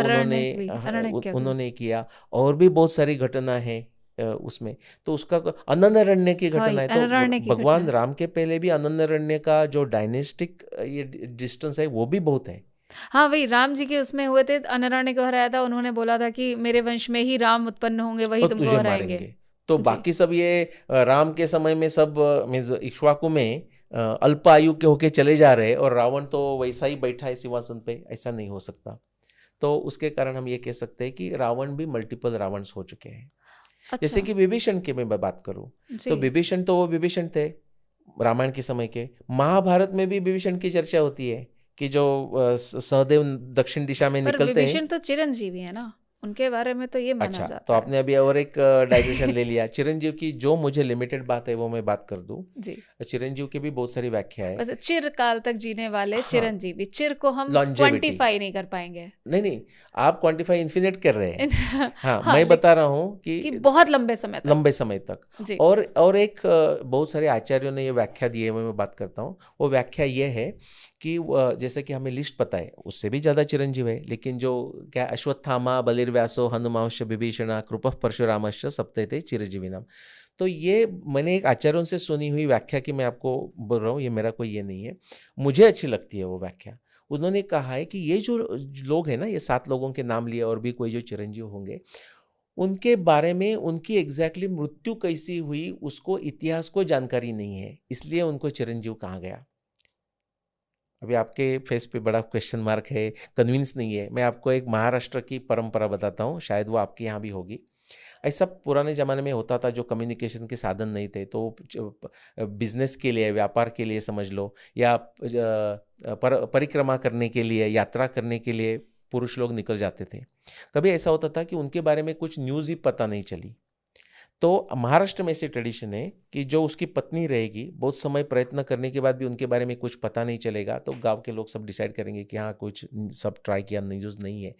उन्होंने किया, और भी बहुत सारी घटना है उसमें। तो उसका अनन्यरण्य की घटना है। तो भगवान राम के पहले भी अनन्यरण्य का जो डायनेस्टिक ये डिस्टेंस है वो भी बहुत है। हाँ, वही राम जी के उसमें हुए थे, अनरण्य को हराया था। उन्होंने बोला था कि मेरे वंश में ही राम उत्पन्न होंगे, वही तुमको हराएंगे। तो बाकी सब ये राम के समय में सब इक्ष्वाकु में अल्प आयु के होके चले जा रहे, और रावण तो वैसा ही बैठा है सिंहासन पे। ऐसा नहीं हो सकता। तो उसके कारण हम ये कह सकते हैं कि रावण भी मल्टीपल रावण हो चुके हैं। अच्छा। जैसे कि विभीषण की मैं बात करूं, तो विभीषण तो वो विभीषण थे रामायण के समय के। महाभारत में भी विभीषण की चर्चा होती है कि जो सहदेव दक्षिण दिशा में निकलते हैं। विभीषण तो चिरंजीवी है ना, उनके बारे में तो ये माना जाता है। तो आपने अभी और एक डाइग्रेशन ले लिया। चिरंजीव की जो मुझे लिमिटेड बात है वो मैं बात कर दूं जी। चिरंजीव की भी बहुत सारी व्याख्या है। वैसे चिर काल तक जीने वाले चिरंजीवी, चिर को हम क्वांटिफाई नहीं कर पाएंगे। नहीं, आप क्वांटिफाई इन्फिनिट कर रहे हैं। हाँ, मैं बता रहा हूँ कि बहुत लंबे समय तक। और एक बहुत सारे आचार्यों ने ये व्याख्या दी है, मैं बात करता हूँ। वो व्याख्या ये है कि जैसे कि हमें लिस्ट पता है, उससे भी ज़्यादा चिरंजीव है, लेकिन जो क्या अश्वत्थामा, बलिर्व्यासो, हनुमांश, विभीषण, कृपः परशुरामश्च सप्तैते चिरंजीविनाम। तो ये मैंने एक आचार्यों से सुनी हुई व्याख्या की मैं आपको बोल रहा हूँ, ये मेरा कोई ये नहीं है, मुझे अच्छी लगती है वो व्याख्या। उन्होंने कहा है कि ये जो लोग हैं ना, ये 7 लोगों के नाम लिए, और भी कोई जो चिरंजीव होंगे, उनके बारे में उनकी एग्जैक्टली मृत्यु कैसी हुई उसको इतिहास को जानकारी नहीं है, इसलिए उनको चिरंजीव कहा गया। अभी आपके फेस पे बड़ा क्वेश्चन मार्क है, कन्विंस नहीं है। मैं आपको एक महाराष्ट्र की परंपरा बताता हूँ, शायद वो आपके यहाँ भी होगी। ऐसा पुराने ज़माने में होता था, जो कम्युनिकेशन के साधन नहीं थे, तो बिजनेस के लिए, व्यापार के लिए समझ लो, या परिक्रमा करने के लिए, यात्रा करने के लिए पुरुष लोग निकल जाते थे। कभी ऐसा होता था कि उनके बारे में कुछ न्यूज़ ही पता नहीं चली। तो महाराष्ट्र में ऐसी ट्रेडिशन है कि जो उसकी पत्नी रहेगी, बहुत समय प्रयत्न करने के बाद भी उनके बारे में कुछ पता नहीं चलेगा, तो गांव के लोग सब डिसाइड करेंगे कि हाँ, कुछ सब ट्राई किया, न्यूज़ नहीं है।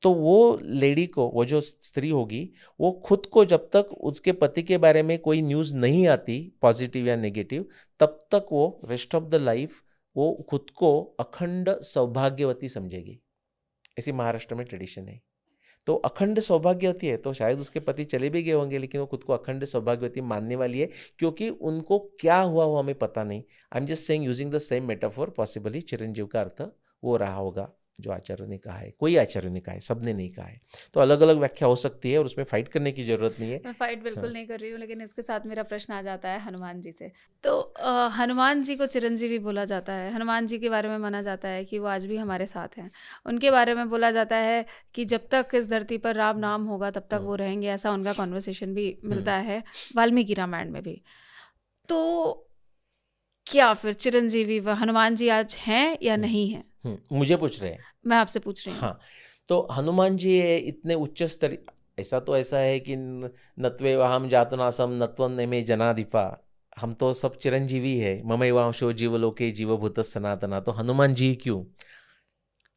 तो वो लेडी को, वो जो स्त्री होगी, वो खुद को जब तक उसके पति के बारे में कोई न्यूज़ नहीं आती, पॉजिटिव या नेगेटिव, तब तक वो रेस्ट ऑफ द लाइफ वो खुद को अखंड सौभाग्यवती समझेगी। ऐसी महाराष्ट्र में ट्रेडिशन है। तो अखंड सौभाग्यवती है, तो शायद उसके पति चले भी गए होंगे, लेकिन वो खुद को अखंड सौभाग्यवती मानने वाली है, क्योंकि उनको क्या हुआ वो हमें पता नहीं। I am just saying using the same metaphor, possibly चिरंजीव का अर्थ वो रहा होगा जो आचार्यों ने कहा है, कोई आचार्यों ने कहा है, सबने नहीं कहा है। तो अलग अलग व्याख्या हो सकती है और उसमें फाइट करने की जरूरत नहीं है। मैं फाइट बिल्कुल नहीं कर रही हूँ, लेकिन इसके साथ मेरा प्रश्न आ जाता है हनुमान जी से। तो हनुमान जी को चिरंजीवी बोला जाता है, हनुमान जी के बारे में माना जाता है कि वो आज भी हमारे साथ हैं। उनके बारे में बोला जाता है कि जब तक इस धरती पर राम नाम होगा तब तक वो रहेंगे, ऐसा उनका कॉन्वर्सेशन भी मिलता है वाल्मीकि रामायण में भी। तो क्या फिर चिरंजीवी व हनुमान जी आज हैं या नहीं हैं? मुझे पूछ रहे हैं? मैं आपसे पूछ रही हूँ। हाँ, तो हनुमान जी इतने उच्च स्तर, ऐसा है कि नत्वे वहाम जातुनासम नत्वन में जनाधिपा, हम तो सब चिरंजीवी है। ममैवांशो जीवलोके जीवभूत सनातना, तो हनुमान जी क्यों?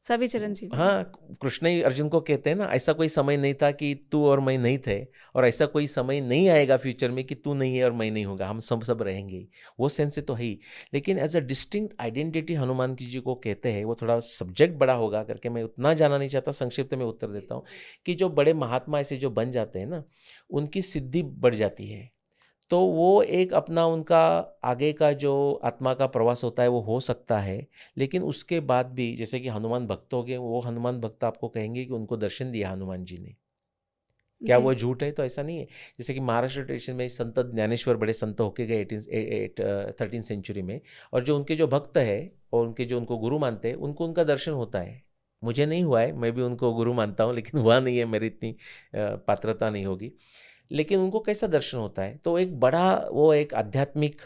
सभी चिरंजीवी। हाँ, कृष्ण ही अर्जुन को कहते हैं ना, ऐसा कोई समय नहीं था कि तू और मैं नहीं थे, और ऐसा कोई समय नहीं आएगा फ्यूचर में कि तू नहीं है और मैं नहीं होगा, हम सब रहेंगे। वो सेंस से तो है ही, लेकिन as a distinct identity Hanuman ji को कहते हैं। वो थोड़ा सब्जेक्ट बड़ा होगा करके मैं उतना जाना नहीं चाहता, संक्षिप्त में उत्तर देता हूँ कि जो बड़े महात्मा ऐसे जो बन जाते हैं ना, उनकी सिद्धि बढ़ जाती है। तो वो एक अपना उनका आगे का जो आत्मा का प्रवास होता है वो हो सकता है, लेकिन उसके बाद भी जैसे कि हनुमान भक्त हो गए, वो हनुमान भक्त आपको कहेंगे कि उनको दर्शन दिया हनुमान जी ने। क्या वो झूठ है? तो ऐसा नहीं है। जैसे कि महाराष्ट्र ट्रेडिशन में संत ज्ञानेश्वर बड़े संत होके गए 13th सेंचुरी में, और जो उनके जो भक्त है और उनके जो उनको गुरु मानते हैं, उनको उनका दर्शन होता है। मुझे नहीं हुआ है, मैं भी उनको गुरु मानता हूँ, लेकिन हुआ नहीं है, मेरी इतनी पात्रता नहीं होगी। लेकिन उनको कैसा दर्शन होता है? तो एक बड़ा वो एक आध्यात्मिक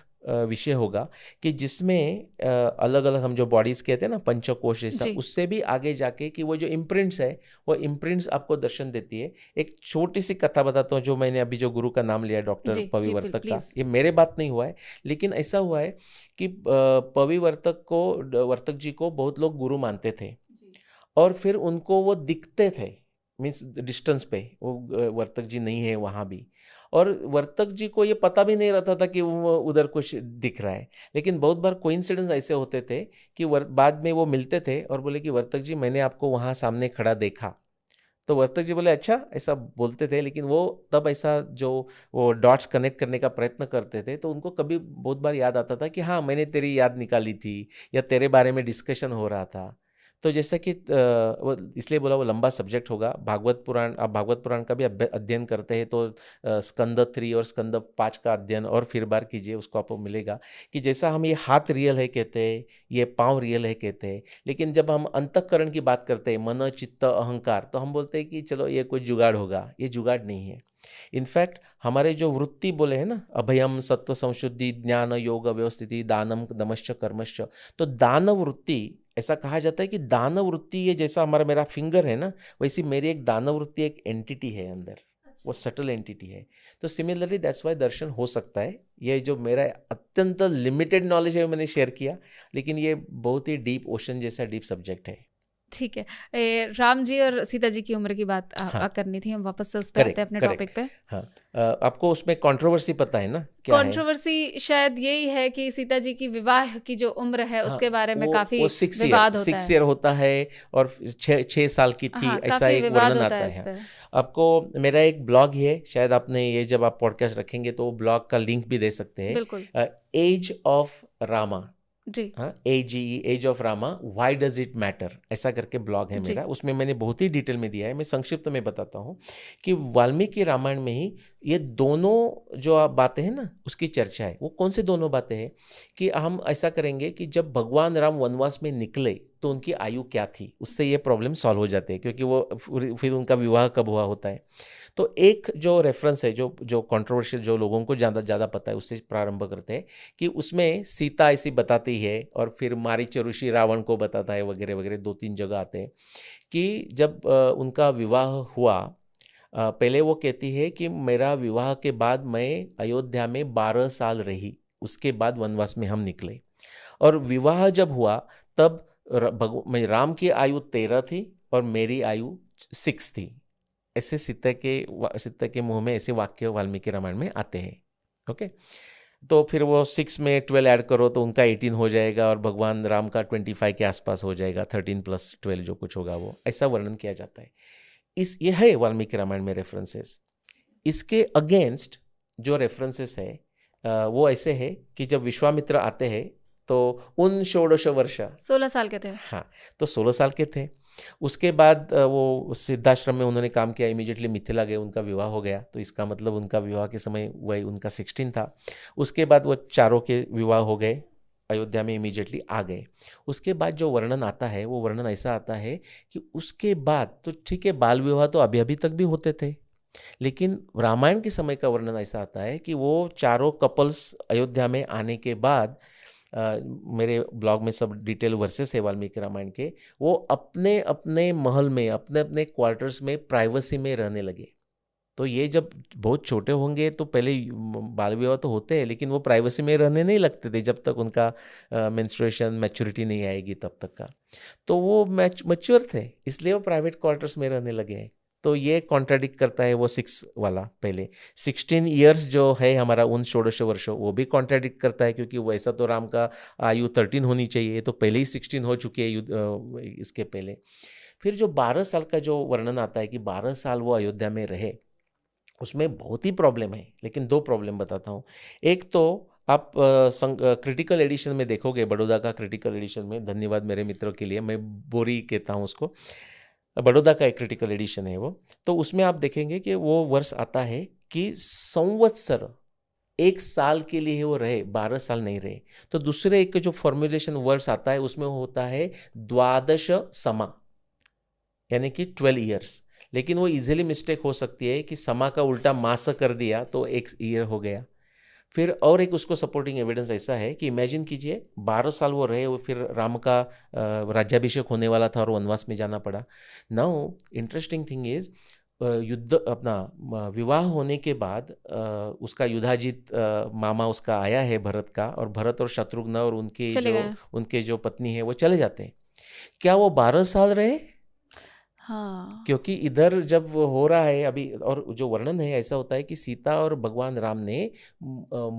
विषय होगा कि जिसमें अलग अलग हम जो बॉडीज कहते हैं ना, पंचकोश जैसा, उससे भी आगे जाके कि वो जो इम्प्रिंट्स है, वो इम्प्रिंट्स आपको दर्शन देती है। एक छोटी सी कथा बताता हूँ, जो मैंने अभी जो गुरु का नाम लिया डॉक्टर पविवर्तक का, ये मेरे बात नहीं हुआ है, लेकिन ऐसा हुआ है कि वर्तक जी को बहुत लोग गुरु मानते थे, और फिर उनको वो दिखते थे, मीन्स डिस्टेंस पे वो वर्तक जी नहीं है वहाँ भी, और वर्तक जी को ये पता भी नहीं रहता था कि वो उधर कुछ दिख रहा है। लेकिन बहुत बार कोइंसिडेंस ऐसे होते थे कि बाद में वो मिलते थे और बोले कि वर्तक जी मैंने आपको वहाँ सामने खड़ा देखा। तो वर्तक जी बोले अच्छा, ऐसा बोलते थे, लेकिन वो तब ऐसा जो वो डॉट्स कनेक्ट करने का प्रयत्न करते थे, तो उनको कभी बहुत बार याद आता था कि हाँ मैंने तेरी याद निकाली थी, या तेरे बारे में डिस्कशन हो रहा था। तो जैसा कि वो इसलिए बोला वो लंबा सब्जेक्ट होगा। भागवत पुराण, आप भागवत पुराण का भी अध्ययन करते हैं तो स्कंद 3 और स्कंद 5 का अध्ययन और फिर बार कीजिए, उसको आपको मिलेगा कि जैसा हम ये हाथ रियल है कहते हैं, ये पाँव रियल है कहते हैं, लेकिन जब हम अंतःकरण की बात करते हैं, मन चित्त अहंकार, तो हम बोलते हैं कि चलो ये कोई जुगाड़ होगा। ये जुगाड़ नहीं है। इनफैक्ट हमारे जो वृत्ति बोले हैं ना, अभयम सत्व संशुद्धि ज्ञान योग व्यवस्थिति दानम दमश्च कर्मश्च, तो दान वृत्ति, ऐसा कहा जाता है कि दानव वृत्ति, ये जैसा मेरा फिंगर है ना, वैसी मेरी एक दानव वृत्ति एक एंटिटी है अंदर, वो सटल एंटिटी है। तो सिमिलरली दैट्स वाई दर्शन हो सकता है। ये जो मेरा अत्यंत लिमिटेड नॉलेज है मैंने शेयर किया, लेकिन ये बहुत ही डीप ओशन जैसा डीप सब्जेक्ट है। ठीक है। राम जी और सीता जी की उम्र की बात करनी थी, हम वापस से उस पे आते हैं अपने टॉपिक पे। हाँ, आपको उसमें कंट्रोवर्सी पता है ना? कंट्रोवर्सी शायद यही है कि सीता जी की विवाह की जो उम्र है उसके बारे में काफी विवाद होता है। 6 ईयर होता है और 6 साल की थी, ऐसा एक वर्णन आता है। आपको मेरा एक ब्लॉग है, शायद आपने ये जब आप पॉडकास्ट रखेंगे तो ब्लॉग का लिंक भी दे सकते हैं। बिल्कुल। Age of Rama ji, age of Rama why does it matter, ऐसा करके ब्लॉग है मेरा। उसमें मैंने बहुत ही डिटेल में दिया है। मैं संक्षिप्त में बताता हूँ कि वाल्मीकि रामायण में ही ये दोनों जो आप बातें हैं ना उसकी चर्चा है। वो कौन से दोनों बातें हैं कि हम ऐसा करेंगे कि जब भगवान राम वनवास में निकले तो उनकी आयु क्या थी, उससे ये प्रॉब्लम सॉल्व हो जाते हैं, क्योंकि वो फिर उनका विवाह कब हुआ होता है। तो एक जो रेफरेंस है, जो कंट्रोवर्शियल, जो लोगों को ज़्यादा पता है, उससे प्रारंभ करते हैं कि उसमें सीता ऐसी बताती है और फिर मारीच ऋषि रावण को बताता है वगैरह वगैरह, 2-3 जगह आते हैं कि जब उनका विवाह हुआ, पहले वो कहती है कि मेरा विवाह के बाद मैं अयोध्या में 12 साल रही, उसके बाद वनवास में हम निकले। और विवाह जब हुआ तब राम की आयु 13 थी और मेरी आयु 6 थी। ऐसे सीता के मुंह में ऐसे वाक्य वाल्मीकि रामायण में आते हैं। ओके, तो फिर वो 6 में 12 ऐड करो तो उनका 18 हो जाएगा और भगवान राम का 25 के आसपास हो जाएगा, 13 + 12 जो कुछ होगा वो, ऐसा वर्णन किया जाता है। ये है वाल्मीकि रामायण में रेफरेंसेस। इसके अगेंस्ट जो रेफरेंसेस है वो ऐसे है कि जब विश्वामित्र आते हैं तो उन 16 वर्ष 16 साल के थे। हाँ, तो 16 साल के थे। उसके बाद वो सिद्धाश्रम में उन्होंने काम किया, इमीडिएटली मिथिला गए, उनका विवाह हो गया, तो इसका मतलब उनका विवाह के समय वही उनका 16 था। उसके बाद वो चारों के विवाह हो गए, अयोध्या में इमीडिएटली आ गए। उसके बाद जो वर्णन आता है वो वर्णन ऐसा आता है कि उसके बाद तो ठीक है, बाल विवाह तो अभी अभी तक भी होते थे, लेकिन रामायण के समय का वर्णन ऐसा आता है कि वो चारों कपल्स अयोध्या में आने के बाद मेरे ब्लॉग में सब डिटेल वर्सेस है वाल्मीकि रामायण के, वो अपने अपने महल में, अपने अपने क्वार्टर्स में प्राइवेसी में रहने लगे। तो ये जब बहुत छोटे होंगे तो पहले बाल विवाह तो होते हैं, लेकिन वो प्राइवेसी में रहने नहीं लगते थे जब तक उनका मेंस्ट्रुएशन मैच्योरिटी नहीं आएगी तब तक का। तो वो मैच्योर थे, इसलिए वो प्राइवेट क्वार्टर्स में रहने लगे हैं। तो ये कॉन्ट्राडिक्ट करता है वो 6 वाला। पहले 16 ईयर्स जो है हमारा उन 16 वर्षों, वो भी कॉन्ट्राडिक्ट करता है, क्योंकि वैसा तो राम का आयु 13 होनी चाहिए, तो पहले ही 16 हो चुकी है इसके पहले। फिर जो 12 साल का जो वर्णन आता है कि 12 साल वो अयोध्या में रहे, उसमें बहुत ही प्रॉब्लम है, लेकिन 2 प्रॉब्लम बताता हूँ। एक तो आप क्रिटिकल एडिशन में देखोगे, बड़ौदा का क्रिटिकल एडिशन में, धन्यवाद मेरे मित्रों के लिए, मैं बोरी कहता हूँ उसको, बड़ौदा का एक क्रिटिकल एडिशन है वो, तो उसमें आप देखेंगे कि वो वर्ष आता है कि संवत्सर, 1 साल के लिए वो रहे, 12 साल नहीं रहे। तो दूसरे एक जो फॉर्मुलेशन वर्ष आता है उसमें होता है द्वादश समा, यानी कि 12 ईयर्स। लेकिन वो इजीली मिस्टेक हो सकती है कि समा का उल्टा मास कर दिया तो 1 ईयर हो गया। फिर और एक उसको सपोर्टिंग एविडेंस ऐसा है कि इमेजिन कीजिए 12 साल वो रहे, वो फिर राम का राज्याभिषेक होने वाला था और वनवास में जाना पड़ा। नाउ इंटरेस्टिंग थिंग इज, युद्ध अपना विवाह होने के बाद उसका युधाजित मामा उसका आया है भरत का, और भरत और शत्रुघ्न और उनके जो पत्नी है वो चले जाते हैं। क्या वो 12 साल रहे? हाँ, क्योंकि इधर जब हो रहा है अभी, और जो वर्णन है ऐसा होता है कि सीता और भगवान राम ने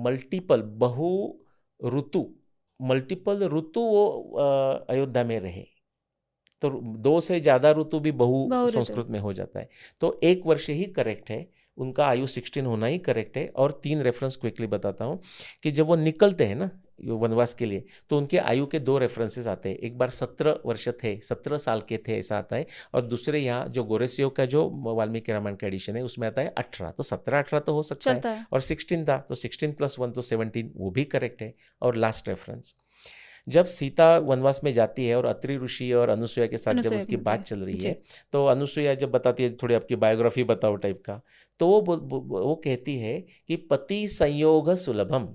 मल्टीपल ऋतु वो अयोध्या में रहे। तो 2 से ज़्यादा ऋतु भी बहु संस्कृत में हो जाता है। तो 1 वर्ष ही करेक्ट है, उनका आयु 16 होना ही करेक्ट है। और 3 रेफरेंस क्विकली बताता हूँ कि जब वो निकलते हैं ना वनवास के लिए, तो उनके आयु के 2 रेफरेंसेस आते हैं। एक बार 17 वर्ष थे, 17 साल के थे ऐसा आता है, और दूसरे यहाँ जो गोरेसियो का जो वाल्मीकि रामायण का एडिशन है उसमें आता है 18। तो 17-18 तो हो सकता है, और 16 था तो 16 + 1 तो 17, वो भी करेक्ट है। और लास्ट रेफरेंस, जब सीता वनवास में जाती है और अत्रि ऋषि और अनुसुईया के साथ जब उसकी बात चल रही है, तो अनुसुईया जब बताती है थोड़ी आपकी बायोग्राफी बताओ टाइप का, तो वो कहती है कि पति संयोग सुलभम,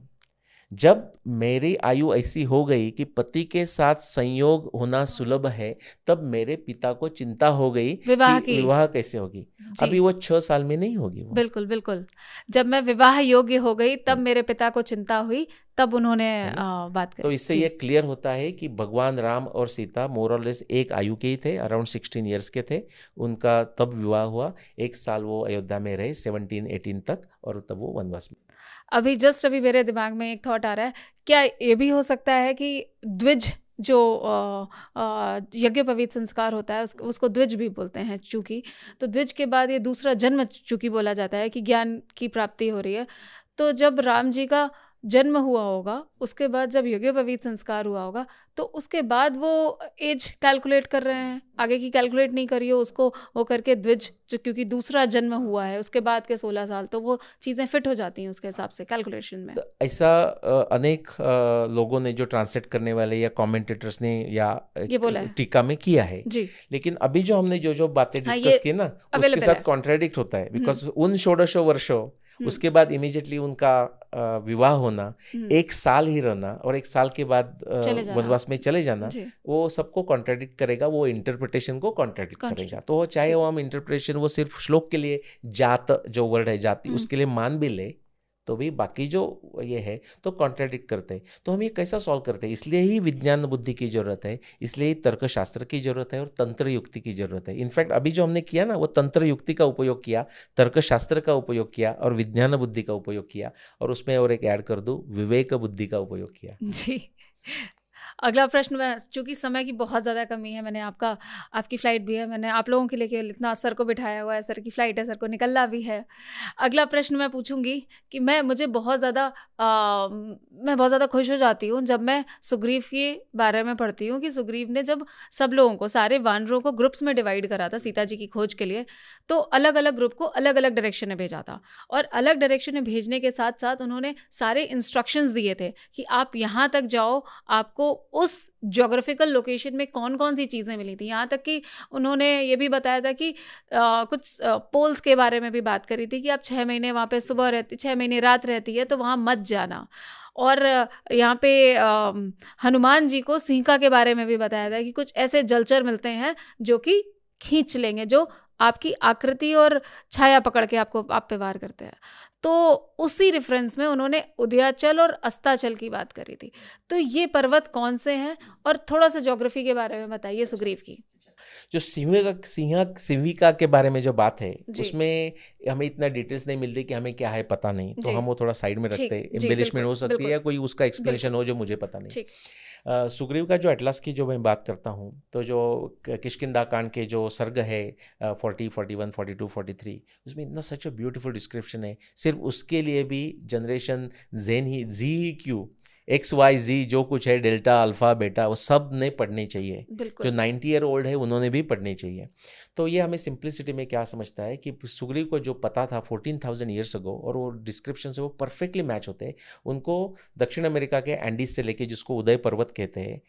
जब मेरी आयु ऐसी हो गई कि पति के साथ संयोग होना सुलभ है, तब मेरे पिता को चिंता हो गई कि विवाह कैसे होगी। अभी वो 6 साल में नहीं होगी वो। बिल्कुल बिल्कुल, जब मैं विवाह योग्य हो गई तब मेरे पिता को चिंता हुई, तब उन्होंने बात करी। तो इससे ये क्लियर होता है कि भगवान राम और सीता मोर और लेस एक आयु के ही थे, अराउंड 16 ईयर्स के थे। उनका तब विवाह हुआ, 1 साल वो अयोध्या में रहे 17-18 तक, और तब वो वनवास में। अभी मेरे दिमाग में एक थॉट आ रहा है, क्या ये भी हो सकता है कि द्विज जो यज्ञोपवीत संस्कार होता है उसको द्विज भी बोलते हैं, चूंकि तो द्विज के बाद ये दूसरा जन्म चूंकि बोला जाता है कि ज्ञान की प्राप्ति हो रही है, तो जब राम जी का जन्म हुआ होगा, उसके बाद जब यज्ञोपवीत संस्कार हुआ होगा, तो उसके बाद वो एज कैलकुलेट कर रहे हैं, आगे की कैलकुलेट नहीं करी हो उसको वो करके द्विज, क्योंकि दूसरा जन्म हुआ है उसके बाद के 16 साल, तो वो चीज़ें फिट हो जाती हैं उसके हिसाब से कैलकुलेशन में। तो ऐसा अनेक लोगों ने, जो ट्रांसलेट करने वाले या कमेंटेटर्स ने या टीका में किया है जी। लेकिन अभी जो हमने जो बातें डिस्कस की ना, उसके साथ कॉन्ट्राडिक्ट होता है, बिकॉज उन 16 वर्षों उसके बाद इमीडिएटली उनका विवाह होना, 1 साल ही रहना, और 1 साल के बाद वनवास में चले जाना, वो सबको कॉन्ट्राडिक्ट करेगा, वो इंटरप्रिटेशन को कॉन्ट्राडिक्ट करेगा। तो चाहे वो हम इंटरप्रिटेशन वो सिर्फ श्लोक के लिए जात जो वर्ड है जाति उसके लिए मान भी ले, तो भी बाकी जो ये है तो कॉन्ट्राडिक्ट करते हैं। तो हम ये कैसा सॉल्व करते हैं? इसलिए ही विज्ञान बुद्धि की जरूरत है, इसलिए ही तर्कशास्त्र की जरूरत है और तंत्र युक्ति की जरूरत है। इनफैक्ट अभी जो हमने किया ना, वो तंत्र युक्ति का उपयोग किया, तर्कशास्त्र का उपयोग किया और विज्ञान बुद्धि का उपयोग किया, और उसमें और एक ऐड कर दूं, विवेक बुद्धि का उपयोग किया जी। अगला प्रश्न मैं, चूंकि समय की बहुत ज़्यादा कमी है, मैंने आपकी फ़्लाइट भी है, मैंने आप लोगों के लिए केवल इतना सर को बिठाया हुआ है, सर की फ़्लाइट है, सर को निकलना भी है। अगला प्रश्न मैं पूछूंगी कि मैं बहुत ज़्यादा खुश हो जाती हूँ जब मैं सुग्रीव के बारे में पढ़ती हूँ कि सुग्रीव ने जब सब लोगों को, सारे वानरों को ग्रुप्स में डिवाइड करा था सीता जी की खोज के लिए, तो अलग अलग ग्रुप को अलग अलग डायरेक्शन में भेजा था, और अलग डायरेक्शन में भेजने के साथ साथ उन्होंने सारे इंस्ट्रक्शंस दिए थे कि आप यहाँ तक जाओ, आपको उस ज्योग्राफिकल लोकेशन में कौन कौन सी चीज़ें मिली थी। यहाँ तक कि उन्होंने ये भी बताया था कि कुछ पोल्स के बारे में भी बात करी थी कि आप 6 महीने वहाँ पे 6 महीने रात रहती है तो वहाँ मत जाना। और यहाँ पे हनुमान जी को सिंका के बारे में भी बताया था कि कुछ ऐसे जलचर मिलते हैं जो कि खींच लेंगे, जो आपकी आकृति और छाया पकड़ के आप पे वार करते हैं। तो उसी रेफरेंस में उन्होंने उदयाचल और अस्ताचल की बात करी थी। तो ये पर्वत कौन से हैं, और थोड़ा सा ज्योग्राफी के बारे में बताइए सुग्रीव की। जो सिंहिका के बारे में जो बात है जी। उसमें हमें इतना डिटेल्स नहीं मिलती कि हमें क्या है पता नहीं, तो जी। हम वो थोड़ा साइड में रखते हैं। जी, एम्बेलिशमेंट बिल्कुल, हो सकती है बिल्कुल। या कोई उसका एक्सप्लेनेशन हो जो मुझे पता नहीं। ठीक। सुग्रीव का जो एटलस की जो मैं बात करता हूँ, तो जो किष्किंधा कांड के जो सर्ग है 40, 41, 42, 43, उसमें इतना सच अ ब्यूटीफुल डिस्क्रिप्शन है। सिर्फ उसके लिए भी generation Z Q X Y Z जो कुछ है, डेल्टा अल्फा बेटा, वो सब ने पढ़ने चाहिए। जो 90 ईयर ओल्ड है उन्होंने भी पढ़ने चाहिए। तो ये हमें सिंप्लिसिटी में क्या समझता है कि सुग्रीव को जो पता था 14,000 ईयर्स अगो, और वो डिस्क्रिप्शन से वो परफेक्टली मैच होते हैं। उनको दक्षिण अमेरिका के एंडीज से लेके, जिसको उदय पर्वत कहते हैं,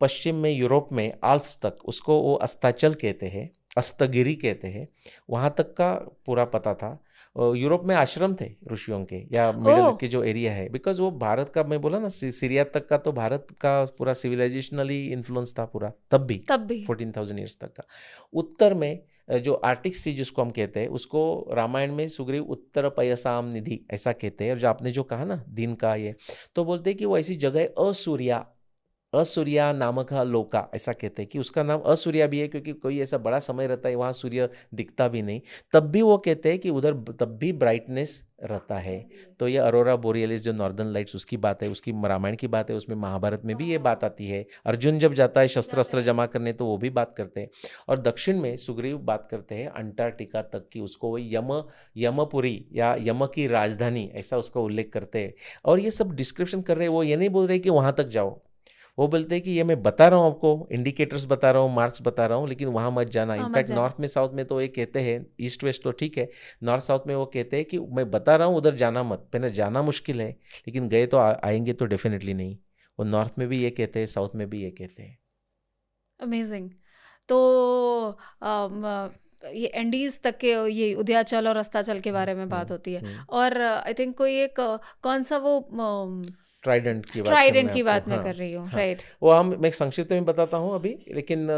पश्चिम में यूरोप में आल्प्स तक, उसको वो अस्ताचल कहते हैं, अस्तगिरी कहते हैं, वहाँ तक का पूरा पता था। यूरोप में आश्रम थे ऋषियों के, या मिडल के जो एरिया है, बिकॉज वो भारत का, मैं बोला ना, सीरिया तक का तो भारत का पूरा सिविलाइजेशनली इन्फ्लुएंस था पूरा, तब भी 14,000 ईयर्स तक का। उत्तर में जो आर्टिक सी जिसको हम कहते हैं, उसको रामायण में सुग्रीव उत्तर पयसाम निधि ऐसा कहते हैं। और जो आपने जो कहा ना दिन का, ये तो बोलते हैं कि वो ऐसी जगह है, असूर्या नामक लोका, ऐसा कहते हैं कि उसका नाम असूर्या भी है क्योंकि कोई ऐसा बड़ा समय रहता है वहाँ सूर्य दिखता भी नहीं, तब भी वो कहते हैं कि उधर तब भी ब्राइटनेस रहता है। तो ये अरोरा बोरियलिस जो नॉर्दर्न लाइट्स, उसकी बात है, उसकी रामायण की बात है, उसमें महाभारत में भी ये बात आती है। अर्जुन जब जाता है शस्त्र अस्त्र जमा करने तो वो भी बात करते हैं। और दक्षिण में सुग्रीव बात करते हैं अंटार्कटिका तक की, उसको वो यमपुरी या यम की राजधानी ऐसा उसका उल्लेख करते हैं। और ये सब डिस्क्रिप्शन कर रहे हैं, वो ये नहीं बोल रहे कि वहाँ तक जाओ, वो बोलते हैं कि ये मैं बता रहा हूँ आपको, इंडिकेटर्स बता रहा हूँ, मार्क्स बता रहा हूँ, लेकिन वहाँ मत जाना। इनफैक्ट नॉर्थ में साउथ में तो ये कहते हैं, ईस्ट वेस्ट तो ठीक है, नॉर्थ साउथ में वो कहते हैं कि मैं बता रहा हूँ उधर जाना मत। पहले जाना मुश्किल है लेकिन गए तो आएंगे तो डेफिनेटली नहीं। वो नॉर्थ में भी ये कहते हैं, साउथ में भी ये कहते हैं। अमेजिंग। तो ये एंडीज तक के ये उदयाचल और अस्ताचल के बारे में बात होती है। और आई थिंक कोई एक कौन सा वो ट्राइडेंट की बात मैं कर रही हूँ, राइट। वो मैं संक्षिप्त में बताता हूँ अभी, लेकिन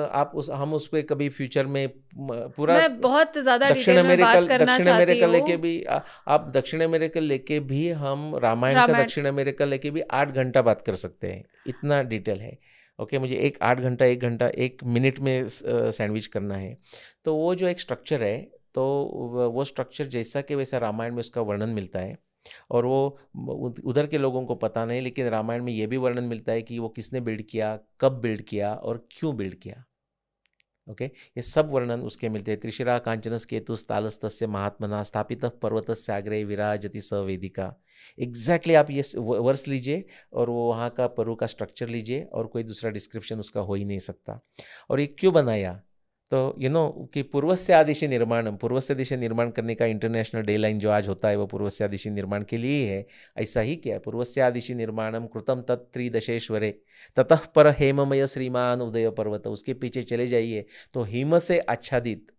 हम उस पर कभी फ्यूचर में पूरा, मैं बहुत ज्यादा डिटेल में बात करना चाहती हूँ। लेके भी आप दक्षिण अमेरिका लेके भी हम रामायण का दक्षिण अमेरिका लेके भी 8 घंटा बात कर सकते हैं, इतना डिटेल है। ओके, मुझे 8 घंटा 1 मिनट में सैंडविच करना है। तो वो जो एक स्ट्रक्चर है, तो वो स्ट्रक्चर जैसा कि वैसा रामायण में उसका वर्णन मिलता है। और वो उधर के लोगों को पता नहीं, लेकिन रामायण में ये भी वर्णन मिलता है कि वो किसने बिल्ड किया, कब बिल्ड किया और क्यों बिल्ड किया। ओके, ये सब वर्णन उसके मिलते हैं। त्रिशिरा कांचनस केतुस तालस्तस्य महात्मना स्थापित पर्वतस्य आग्रे विराजति सवेदिका। एग्जैक्टली आप ये वर्स लीजिए और वो वहाँ का परु का स्ट्रक्चर लीजिए, और कोई दूसरा डिस्क्रिप्शन उसका हो ही नहीं सकता। और ये क्यों बनाया, तो कि पूर्वस्यादिशि निर्माणम, पूर्वस्यादिशि निर्माण करने का इंटरनेशनल डे लाइन जो आज होता है वो पूर्वस्यादिशि निर्माण के लिए है। ऐसा ही क्या है, पूर्वस्यादिशि निर्माणम कृतम तत्त्रिदशेश्वरे ततः पर हेममय श्रीमान उदय पर्वत। उसके पीछे चले जाइए तो हिम से आच्छादित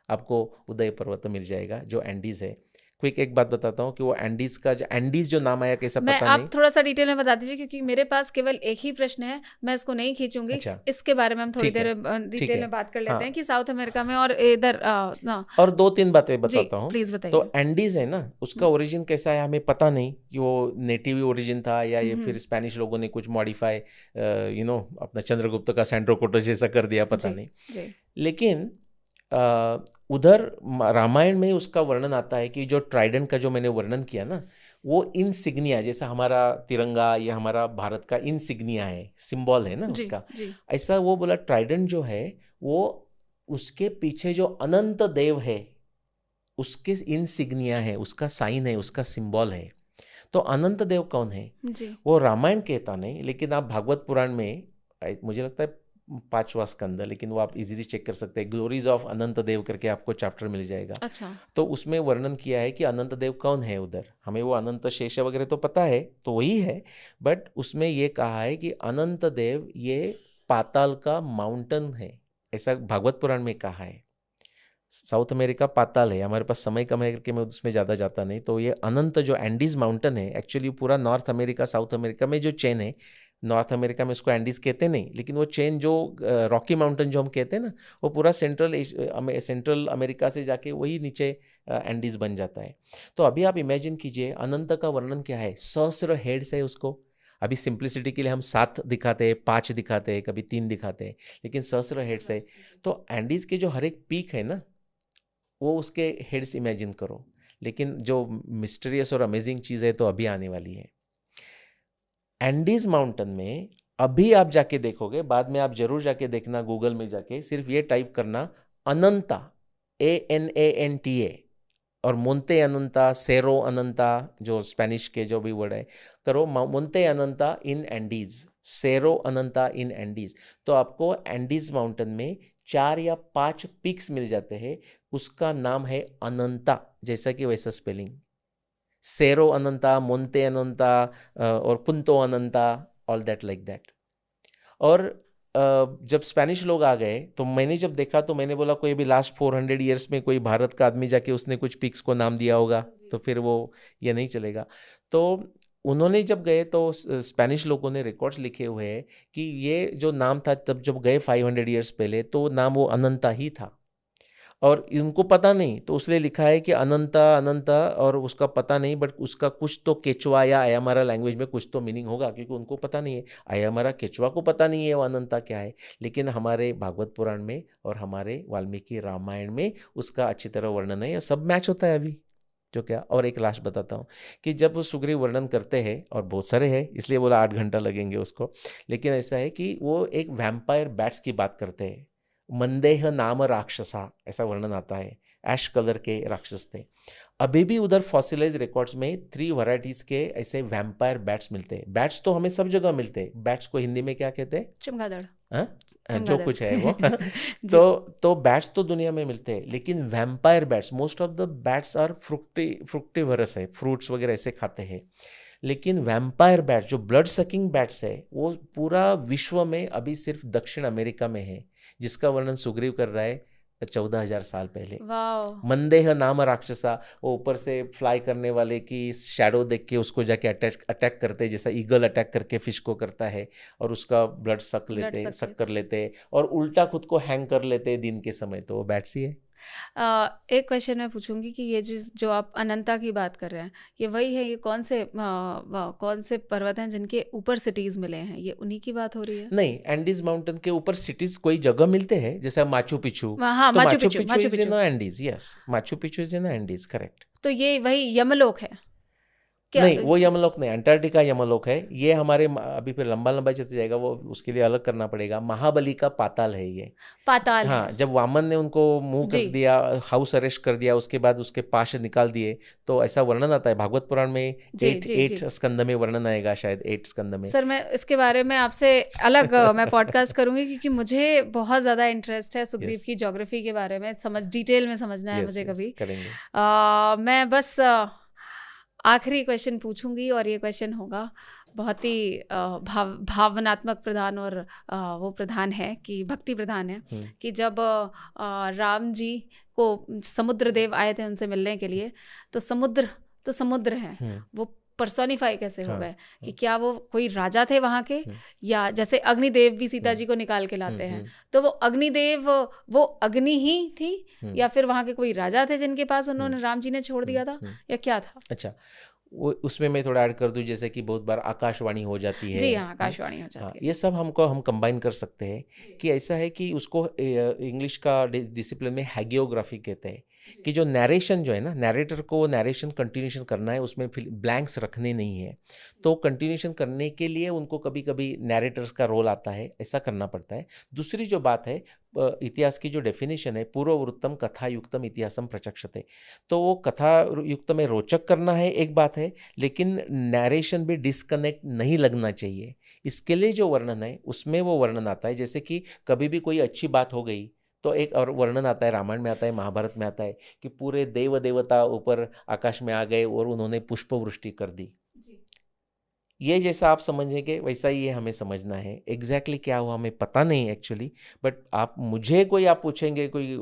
आपको उदय पर्वत मिल जाएगा, जो एंडीज है। क्विक एक बात बताता हूँ कि वो एंडीज जो नाम आया कैसा पता नहीं। आप थोड़ा सा डिटेल में बता दीजिए, क्योंकि मेरे पास केवल एक ही प्रश्न है, मैं इसको नहीं खींचूंगी। अच्छा, इसके बारे में हम थोड़ी देर डिटेल में बात कर लेते हैं कि साउथ अमेरिका में और इधर और 2-3 बातें बताता हूँ, प्लीज बताइए। तो एंडीज है ना, उसका ओरिजिन कैसा है हमें पता नहीं, कि वो नेटिव ओरिजिन था या ये फिर स्पेनिश लोगों ने कुछ मॉडिफाई अपना चंद्रगुप्त का सैंड्रोकोटो जैसा कर दिया, पता नहीं। लेकिन उधर रामायण में उसका वर्णन आता है कि जो ट्राइडेंट का जो मैंने वर्णन किया ना, वो इंसिग्निया, जैसा हमारा तिरंगा या हमारा भारत का इंसिग्निया है, सिंबल है ना जी उसका, जी। ऐसा वो बोला ट्राइडेंट जो है वो उसके पीछे जो अनंत देव है उसके इंसिग्निया है, उसका साइन है, उसका सिंबल है। तो अनंत देव कौन है? जी वो रामायण कहता नहीं, लेकिन आप भागवत पुराण में मुझे लगता है 5वां स्कंद, लेकिन वो आप इजीली चेक कर सकते हैं, ग्लोरीज ऑफ अनंत देव करके आपको चैप्टर मिल जाएगा। अच्छा। तो उसमें वर्णन किया है कि अनंत देव कौन है उधर। हमें वो अनंत शेष वगैरह तो पता है, तो वही है, बट उसमें ये कहा है कि अनंत देव ये पाताल का माउंटेन है, ऐसा भागवत पुराण में कहा है। साउथ अमेरिका पाताल है, हमारे पास समय कम है करके मैं उसमें ज़्यादा जाता नहीं। तो ये अनंत जो एंडीज माउंटेन है, एक्चुअली पूरा नॉर्थ अमेरिका साउथ अमेरिका में जो चेन है, नॉर्थ अमेरिका में उसको एंडीज कहते नहीं, लेकिन वो चेन जो रॉकी माउंटेन जो हम कहते हैं ना, वो पूरा सेंट्रल अमेरिका से जाके वही नीचे एंडीज बन जाता है। तो अभी आप इमेजिन कीजिए अनंत का वर्णन क्या है, सहस्र हेड्स है उसको। अभी सिंप्लिसिटी के लिए हम 7 दिखाते हैं, 5 दिखाते हैं, कभी 3 दिखाते हैं, लेकिन सहस्र हेड्स है। तो एंडीज के जो हर एक पीक है ना, वो उसके हेड्स इमेजिन करो। लेकिन जो मिस्टीरियस और अमेजिंग चीज़ है तो अभी आने वाली है। एंडीज माउंटेन में अभी आप जाके देखोगे, बाद में आप जरूर जाके देखना, गूगल में जाके सिर्फ ये टाइप करना अनंता, ANANTA, और मोन्ते अनंता, सेरो अनंता, जो स्पेनिश के जो भी वर्ड है, करो मोन्ते अनंता इन एंडीज, सेरो अनंता इन एंडीज, तो आपको एंडीज माउंटेन में 4 या 5 पिक्स मिल जाते हैं। उसका नाम है अनंता, जैसा कि वैसा स्पेलिंग, सेरो अनंता, मोन्ते अनंता और पुंतो अनंता, ऑल दैट लाइक दैट। और जब स्पेनिश लोग आ गए तो मैंने जब देखा तो मैंने बोला कोई भी लास्ट 400 ईयर्स में कोई भारत का आदमी जाके उसने कुछ पिक्स को नाम दिया होगा, तो फिर वो ये नहीं चलेगा। तो उन्होंने जब गए तो स्पेनिश लोगों ने रिकॉर्ड्स लिखे हुए हैं कि ये जो नाम था तब जब गए 500 ईयर्स पहले, तो नाम वो अनंता ही था, और इनको पता नहीं, तो उसने लिखा है कि अनंता अनंता, और उसका पता नहीं, बट उसका कुछ तो केचवा या अयामारा लैंग्वेज में कुछ तो मीनिंग होगा, क्योंकि उनको पता नहीं है, अयामारा केचवा को पता नहीं है वो अनंता क्या है। लेकिन हमारे भागवत पुराण में और हमारे वाल्मीकि रामायण में उसका अच्छी तरह वर्णन है, सब मैच होता है अभी जो क्या। और एक लास्ट बताता हूँ कि जब वो सुग्रीव वर्णन करते हैं, और बहुत सारे हैं इसलिए बोला 8 घंटा लगेंगे उसको, लेकिन ऐसा है कि वो एक वैम्पायर बैट्स की बात करते हैं, मंदेह नाम राक्षसा, ऐसा वर्णन आता है, ऐश कलर के राक्षस थे। अभी भी उधर फॉसिलाइज रिकॉर्ड्स में 3 वैरायटीज के ऐसे वैम्पायर बैट्स मिलते हैं। बैट्स तो हमें सब जगह मिलते हैं, बैट्स को हिंदी में क्या कहते हैं? चमगादड़। जो कुछ है वो तो बैट्स तो दुनिया में मिलते हैं, लेकिन vampire bats, most of the bats are frugivorous है, फ्रूट्स वगैरह ऐसे खाते हैं। लेकिन वैम्पायर बैट्स जो ब्लड सकिंग बैट्स है, वो पूरा विश्व में अभी सिर्फ दक्षिण अमेरिका में है, जिसका वर्णन सुग्रीव कर रहा है 14,000 साल पहले। मंदेह नाम राक्षसा, वो ऊपर से फ्लाई करने वाले की शैडो देख के उसको जाके अटैक करते, जैसा ईगल अटैक करके फिश को करता है, और उसका ब्लड सक कर लेते, और उल्टा खुद को हैंग कर लेते दिन के समय, तो वो बैट्स ही है। एक क्वेश्चन मैं पूछूंगी कि ये जो आप अनंता की बात कर रहे हैं, ये वही है, ये कौन से पर्वत हैं जिनके ऊपर सिटीज मिले हैं, ये उन्हीं की बात हो रही है? नहीं, एंडीज माउंटेन के ऊपर सिटीज कोई जगह मिलते हैं, जैसे माचू पिचू, हाँ, तो Machu Machu Picchu Picchu is in Andes, yes, Machu Picchu is in Andes, correct. तो ये वही यमलोक है क्या? नहीं, वो यमलोक नहीं, अंटार्कटिका यमलोक है ये। हमारे अभी फिर लंबा चलते जाएगा वो, उसके लिए अलग करना पड़ेगा। महाबली का पाताल है ये, पाताल हाँ, जब वामन ने उनको मुंह कर दिया, हाउस अरेस्ट कर दिया, उसके बाद उसके पाश निकाल दिए, तो ऐसा वर्णन आता है भागवत पुराण में। 8 स्कंद में वर्णन आएगा, शायद 8 स्कंद में। सर, मैं इसके बारे में आपसे अलग मैं पॉडकास्ट करूंगी, क्योंकि मुझे बहुत ज्यादा इंटरेस्ट है सुग्रीव की ज्योग्राफी के बारे में, डिटेल में समझना है मुझे। कभी करेंगे। मैं बस आखिरी क्वेश्चन पूछूंगी, और ये क्वेश्चन होगा बहुत ही भावनात्मक प्रधान, और वो प्रधान है कि भक्ति प्रधान है, कि जब राम जी को समुद्र देव आए थे उनसे मिलने के लिए, तो समुद्र है, वो पर्सोनिफाई कैसे हो गए? कि क्या वो कोई राजा थे वहाँ के, या जैसे अग्निदेव भी सीता जी को निकाल के लाते हैं, तो वो अग्निदेव वो अग्नि ही थी, या फिर वहाँ के कोई राजा थे जिनके पास उन्होंने राम जी ने छोड़ दिया था, या क्या था? अच्छा, वो उसमें मैं थोड़ा ऐड कर दूं, जैसे कि बहुत बार आकाशवाणी हो जाती है। जी हाँ, आकाशवाणी हो जाती है। ये सब हम कंबाइन कर सकते हैं कि ऐसा है कि उसको इंग्लिश का डिसिप्लिन में हैगियोग्राफी कहते हैं, कि जो नैरेशन जो है ना, नैरेटर को नैरेशन कंटिन्यूशन करना है, उसमें फिर ब्लैंक्स रखने नहीं है। तो कंटिन्यूशन करने के लिए उनको कभी कभी नैरेटर्स का रोल आता है, ऐसा करना पड़ता है। दूसरी जो बात है, इतिहास की जो डेफिनेशन है, पूर्ववृत्तम कथायुक्तम इतिहासम प्रचक्षते, तो वो कथा युक्त में रोचक करना है एक बात है, लेकिन नैरेशन भी डिस्कनेक्ट नहीं लगना चाहिए। इसके लिए जो वर्णन है उसमें वो वर्णन आता है, जैसे कि कभी भी कोई अच्छी बात हो गई तो एक और वर्णन आता है, रामायण में आता है, महाभारत में आता है कि पूरे देव देवता ऊपर आकाश में आ गए और उन्होंने पुष्प वृष्टि कर दी। ये जैसा आप समझेंगे वैसा ही ये हमें समझना है। एग्जैक्टली क्या हुआ हमें पता नहीं एक्चुअली, बट आप मुझे आप पूछेंगे, कोई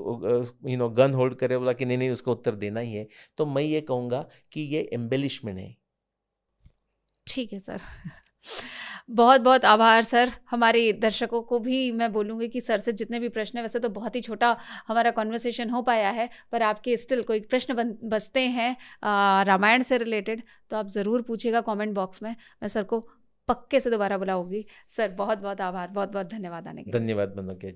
गन होल्ड करे बोला कि नहीं नहीं उसका उत्तर देना ही है, तो मैं ये कहूँगा कि ये एम्बेलिशमेंट है। ठीक है सर, बहुत बहुत आभार सर। हमारे दर्शकों को भी मैं बोलूँगी कि सर से जितने भी प्रश्न हैं, वैसे तो बहुत ही छोटा हमारा कॉन्वर्सेशन हो पाया है, पर आपके स्टिल कोई प्रश्न बचते हैं रामायण से रिलेटेड, तो आप ज़रूर पूछिएगा कमेंट बॉक्स में। मैं सर को पक्के से दोबारा बुलाऊंगी। सर बहुत बहुत आभार, बहुत बहुत धन्यवाद आने के लिए। धन्यवाद मनोज।